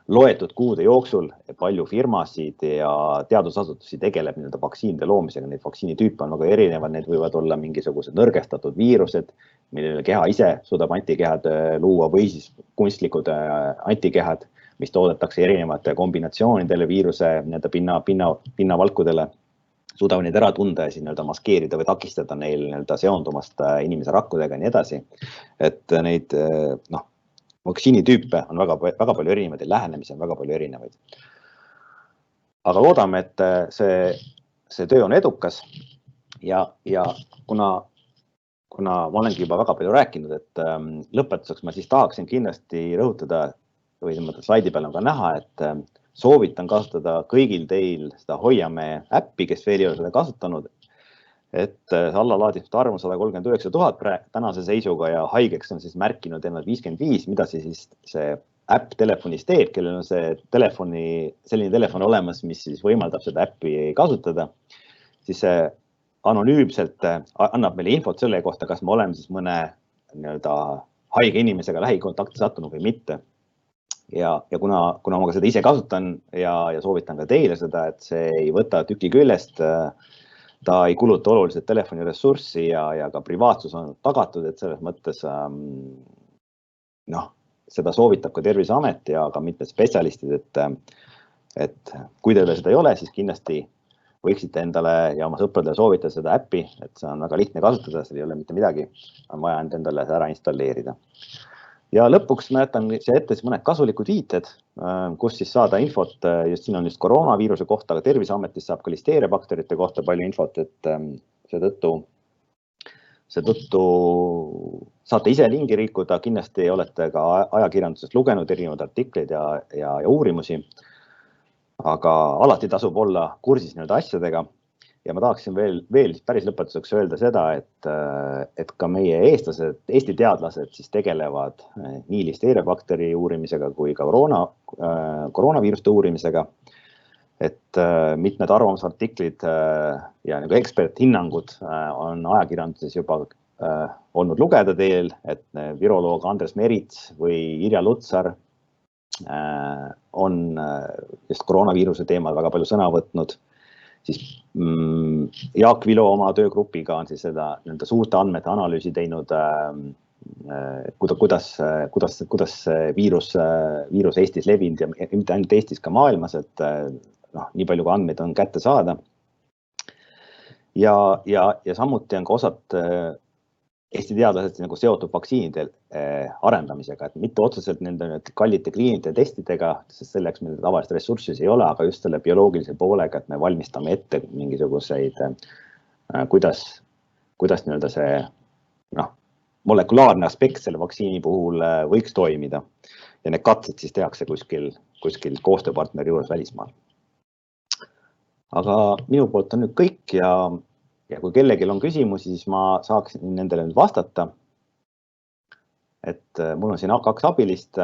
Speaker 1: loetud kuude jooksul palju firmasid ja teadusasutusi tegeleb vaktsiinide loomisega. Neid vaktsiinitüüpe on väga erinevad, need võivad olla mingisugused nõrgestatud viirused, millele keha ise suudab antikehad luua või siis kunstlikud antikehad, mis toodetakse erinevate kombinatsioonidele viiruse pinnavalkudele, suudavad neid ära tunda ja siis maskeerida või takistada neil seondumast inimese rakkudega ja nii edasi. Et neid vaktsiinitüüpe on väga palju erinevaid ja lähenemisi on väga palju erinevaid. Aga loodame, et see töö on edukas ja kuna ma olengi juba väga palju rääkinud, et lõpetuseks ma siis tahaksin kindlasti rõhutada, või slaidi peal on ka näha, et soovitan kasutada kõigil teil seda Hoiame äppi, kes veel ei ole seda kasutanud, et allalaaditud arv on 139 000 tänase seisuga ja haigeks on siis märkinud ennast 55, mida siis see äpp telefonis teeb, kellel on see selline telefon olemas, mis siis võimaldab seda äppi kasutada, siis see anonüümselt annab meile infot selle kohta, kas me oleme siis mõne haige inimesega lähikontakti sattunud või mitte. Ja kuna ma ka seda ise kasutan ja soovitan ka teile seda, et see ei võta tüki küljest, ta ei kuluta oluliselt telefoni ressurssi ja ka privaatsus on tagatud, et selles mõttes seda soovitab ka Terviseamet ja ka mitmed spetsialistid, et kui teil seda ei ole, siis kindlasti võiksite endale ja oma sõpradele soovitada seda äppi, et see on väga lihtne kasutada, seal ei ole mitte midagi, on vaja endale ära installeerida. Ja lõpuks ma jätan siia ette mõned kasulikud viited, kus siis saada infot, just siin on just koroonaviiruse kohta, aga Terviseametis saab ka listeeriabakterite kohta palju infot, et seetõttu saate ise lingi liikuda, kindlasti olete ka ajakirjandusest lugenud erinevad artikleid ja uurimusi, aga alati tasub olla kursis asjadega. Ja ma tahaksin veel päris lõpetuseks öelda seda, et ka meie eestlased, Eesti teadlased siis tegelevad nii listeeriabakteri uurimisega kui ka koroonaviiruste uurimisega. Et mitmed arvamusartiklid ja eksperthinnangud on ajakirjanduses juba olnud lugeda teel, et viroloog Andres Merits või Irja Lutsar on just koroonaviiruse teemal väga palju sõna võtnud. Siis Jaak Vilo oma töögrupiga on siis seda suurte andmete analüüsi teinud, kuidas viirus Eestis levinud ja mitte ainult Eestis, ka maailmas, et nii palju kui andmeid on kätte saada. Ja samuti on ka osad Eesti teadlased seotud vaktsiinide arendamisega, et mitte otseselt nende kallite kliiniliste testidega, sest selleks meil tavalist ressurssis ei ole, aga just selle bioloogilise poolega, et me valmistame ette mingisuguseid, kuidas see molekulaarne aspekt selle vaktsiini puhul võiks toimida. Ja need katsed siis tehakse kuskil koostööpartneri juures välismaal. Aga minu poolt on nüüd kõik ja kui kellelgi on küsimusi, siis ma saaksin nendele nüüd vastata. Et mul on siin 2 abilist,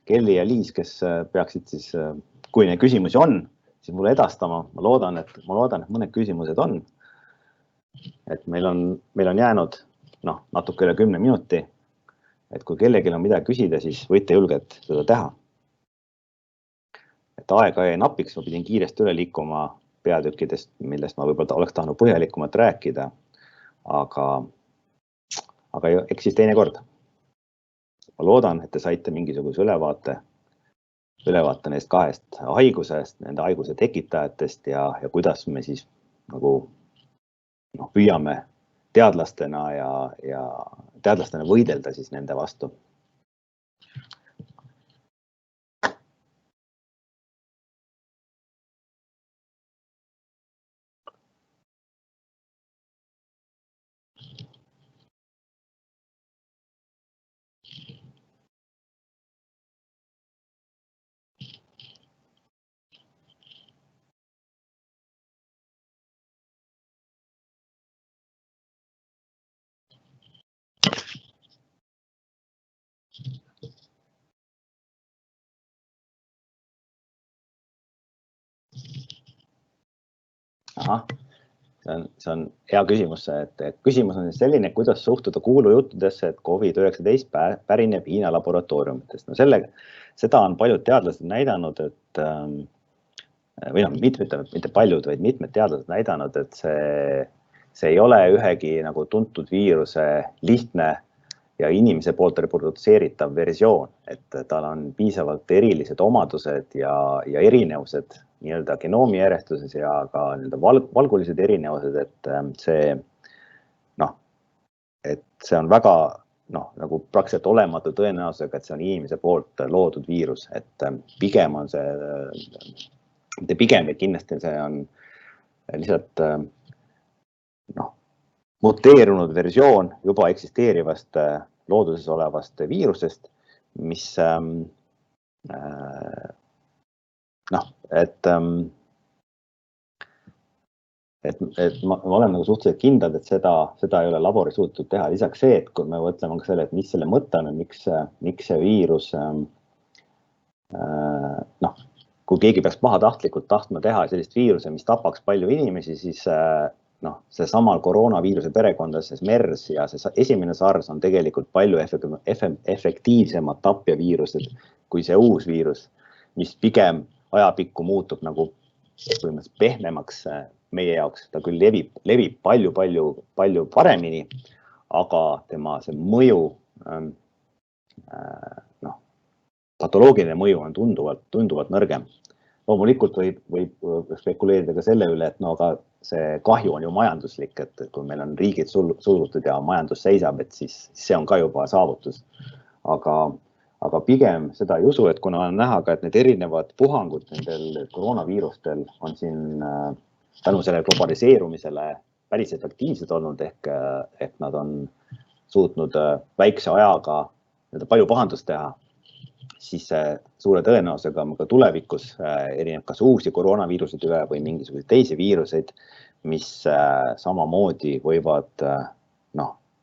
Speaker 1: Kelly ja Liis, kes peaksid siis, kui neid küsimusi on, siis mulle edastama. Ma loodan, et mõned küsimused on. Et meil on jäänud natuke üle 10 minuti. Et kui kellelgi on midagi küsida, siis võite julgelt seda teha. Et aega jäi napiks, ma pidin kiiresti üle liikuma peatükkidest, millest ma võib-olla oleks tahtnud põhjalikumat rääkida, aga eks siis teine kord. Ma loodan, et te saite mingisuguse ülevaate neist 2 haigusest, nende haiguse tekitajatest ja kuidas me siis püüame teadlastena võidelda siis nende vastu. See on hea küsimus. Küsimus on selline, kuidas suhtuda kuulujuttudesse, et COVID-19 pärineb Hiina laboratooriumitest. Seda on paljud teadlased näidanud, mitte paljud, vaid mitmed teadlased näidanud, et see ei ole ühegi tuntud viiruse lihtne ja inimese poolt reprodutseeritav versioon, et tal on piisavalt erilised omadused ja erinevused genoomi järjestuses ja ka valgulised erinevused, et see on väga praktiliselt olematu tõenäosusega, et see on inimese poolt loodud viirus, et pigem on kindlasti see on lihtsalt muteerunud versioon juba eksisteerivast looduses olevast viirusest, mis noh, et ma olen nagu suhteliselt kindlad, et seda ei ole labori suutnud teha. Lisaks see, et kui me mõtleme ka selle, et mis selle mõte on, miks see viirus, noh, kui keegi peaks pahatahtlikult tahtma teha sellist viiruse, mis tapaks palju inimesi, siis noh, see samal koroonaviiruse perekondas, see MERS ja see esimene SARS on tegelikult palju efektiivsemad tapjaviirused kui see uus viirus, mis pigem ajapikku muutub nagu pehmemaks meie jaoks. Ta küll levib palju paremini, aga tema see mõju, noh, patoloogiline mõju on tunduvalt nõrgem. Loomulikult võib spekuleerida ka selle üle, et no aga see kahju on ju majanduslik, et kui meil on riigid sulgutud ja majandus seisab, et siis see on ka juba saavutus. Aga pigem seda ei usu, et kuna on näha ka, et need erinevad puhangud nendel koroonaviirustel on siin tänu selle globaliseerumisele päris efektiivsed olnud, ehk nad on suutnud väikse ajaga palju pahandust teha, siis suure tõenäosusega ka tulevikus erineb kas uusi koroonaviiruse tüve või mingisuguseid teisi viiruseid, mis samamoodi võivad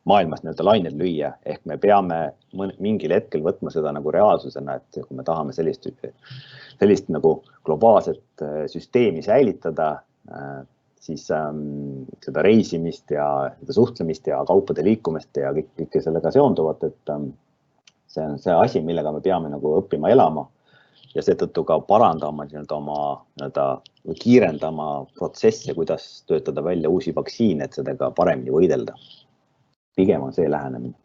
Speaker 1: maailmas lained lüüa, ehk me peame mingil hetkel võtma seda nagu reaalsusena, et kui me tahame sellist nagu globaalset süsteemi säilitada, siis seda reisimist ja seda suhtlemist ja kaupade liikumist ja kõike sellega seonduvat, et see on see asi, millega me peame nagu õppima elama ja seetõttu ka parandama või kiirendama protsesse, kuidas töötada välja uusi vaktsiine, et sellega paremini võidelda. Pigem on see lähenemine.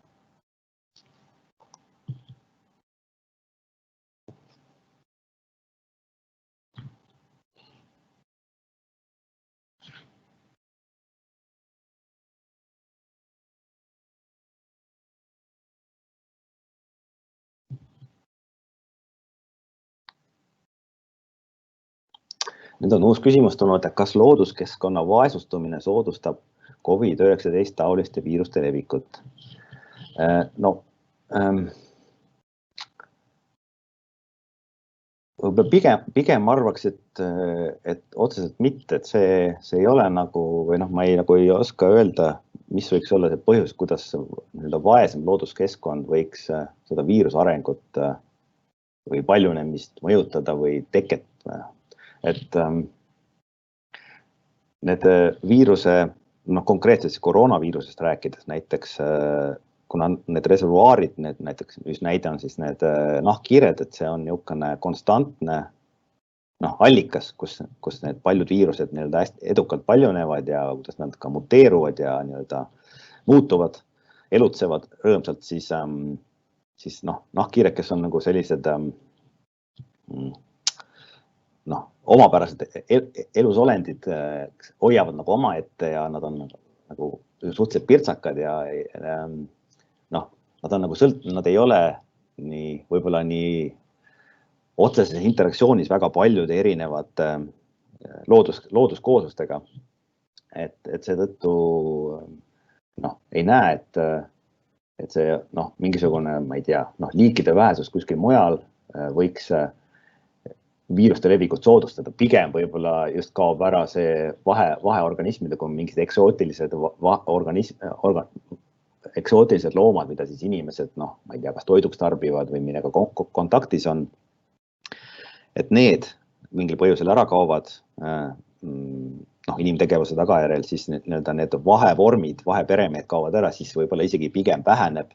Speaker 1: Nüüd on uus küsimus tulnud, et kas looduskeskkonna vaesustumine soodustab COVID-19 taoliste viiruste levikut? No, pigem arvaks, et otseselt mitte, et see ei ole nagu, või ma ei oska öelda, mis võiks olla see põhjus, kuidas vaesem looduskeskkond võiks seda viiruse arengut või paljunemist mõjutada või teket. Et need viiruse, konkreetselt koroonaviirusest rääkides näiteks, kuna need reservuaarid, näiteks üks näide on siis need nahkhiired, et see on niisugune konstantne allikas, kus need paljud viirused hästi edukalt paljunevad ja kuidas nad ka muteeruvad ja muutuvad, elutsevad rõõmsalt, siis nahkhiired, kes on nagu sellised omapärased elusolendid, hoiavad nagu omaette ja nad on nagu suhteliselt pirtsakad ja nad on nagu nad ei ole võib-olla nii otseses interaktsioonis väga paljude erinevate looduskooslustega. Et seetõttu ei näe, et see mingisugune, ma ei tea, liikide vähesus kuskil mujal võiks viiruste levikut soodustada. Pigem võib-olla just kaob ära see vaheorganismide, kui mingid eksootilised loomad, mida siis inimesed, ma ei tea, kas toiduks tarbivad või millega kontaktis on. Et need mingil põhjusel ära kaovad inimtegevuse tagajärjel, siis need vahevormid, vaheperemehed kaovad ära, siis võib-olla isegi pigem väheneb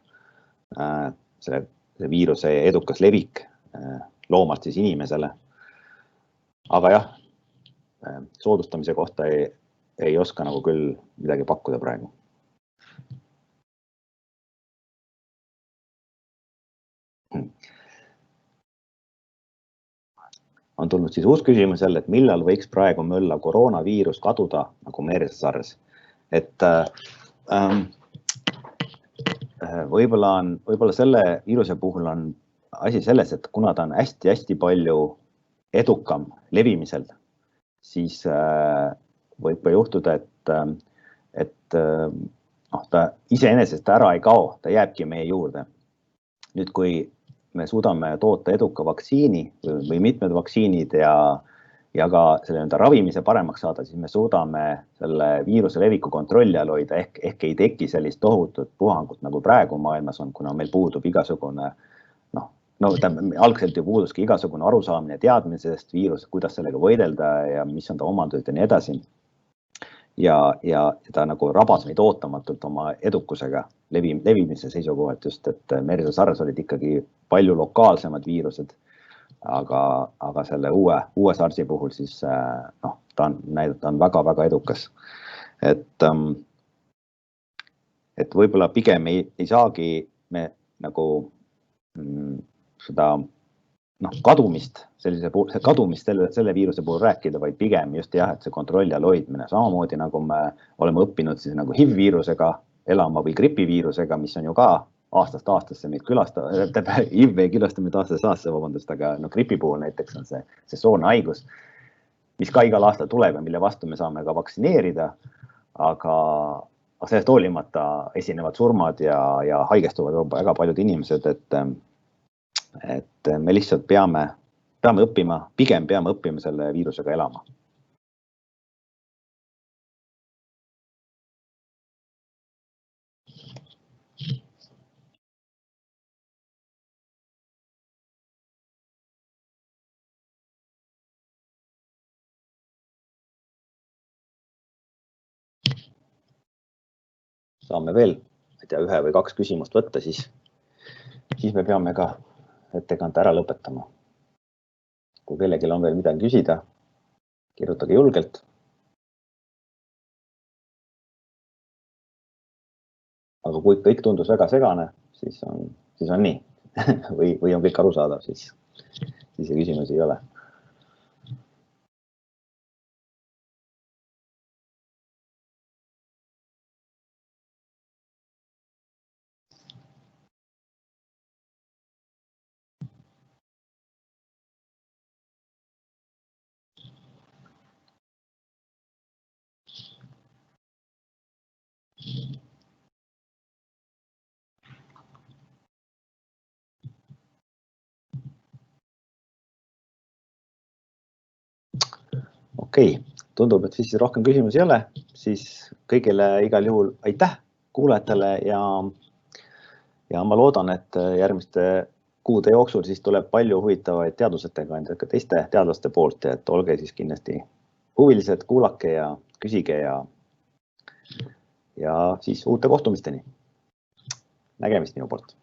Speaker 1: see viiruse edukas levik loomalt siis inimesele. Aga jah, soodustamise kohta ei oska nagu küll midagi pakkuda praegu. On tulnud siis uus küsimus jälle, et millal võiks praegu mölla koroonaviirus kaduda nagu MERS, SARS. Et võib-olla selle viiruse puhul on asi selles, et kuna ta on hästi palju edukam levimisel, siis võib juhtuda, et ta iseenesest ära ei kao, ta jääbki meie juurde. Nüüd, kui me suudame toota eduka vaktsiini või mitmed vaktsiinid ja ka selle ravimise paremaks saada, siis me suudame selle viiruse leviku kontrolli all hoida ehk ei teki sellist tohutut puhangut, nagu praegu maailmas on, kuna meil puudub igasugune, algselt ju puuduski igasugune arusaamine teadmisest viirusest, kuidas sellega võidelda ja mis on ta omandused ja nii edasi. Ja ta nagu rabas meid ootamatult oma edukusega levimise seisukohalt just, et MERS ja SARS olid ikkagi palju lokaalsemad viirused, aga selle uue SARS-i puhul siis ta on väga-väga edukas. Et võib-olla pigem ei saagi me nagu seda kadumist selle viiruse puhul rääkida, vaid pigem just jah, et see kontrolli all hoidmine. Samamoodi nagu me oleme õppinud siis nagu HIV-viirusega elama või gripiviirusega, mis on ju ka aastast aastasse meid HIV ei külasta meid aastast aastasse, vabandust, aga gripi puhul näiteks on see sesoonne haigus, mis ka igal aastal tuleb ja mille vastu me saame ka vaktsineerida, aga sellest hoolimata esinevad surmad ja haigestuvad väga paljud inimesed, et me lihtsalt peame õppima, pigem peame õppima selle viirusega elama. Saame veel, ühe või kaks küsimust võtta, siis me peame ka ettekande ära lõpetama. Kui kellelgi on veel midagi küsida, kirjutage julgelt. Aga kui kõik tundus väga segane, siis on nii. või on kõik arusaadav, siis küsimusi ei ole. Okei, tundub, et siis rohkem küsimusi ei ole, siis kõigile igal juhul aitäh kuulajatele ja ma loodan, et järgmiste kuude jooksul siis tuleb palju huvitavaid teadusettekandjaid ka teiste teadlaste poolt, et olge siis kindlasti huvilised, kuulake ja küsige ja siis uute kohtumisteni. Nägemist minu poolt.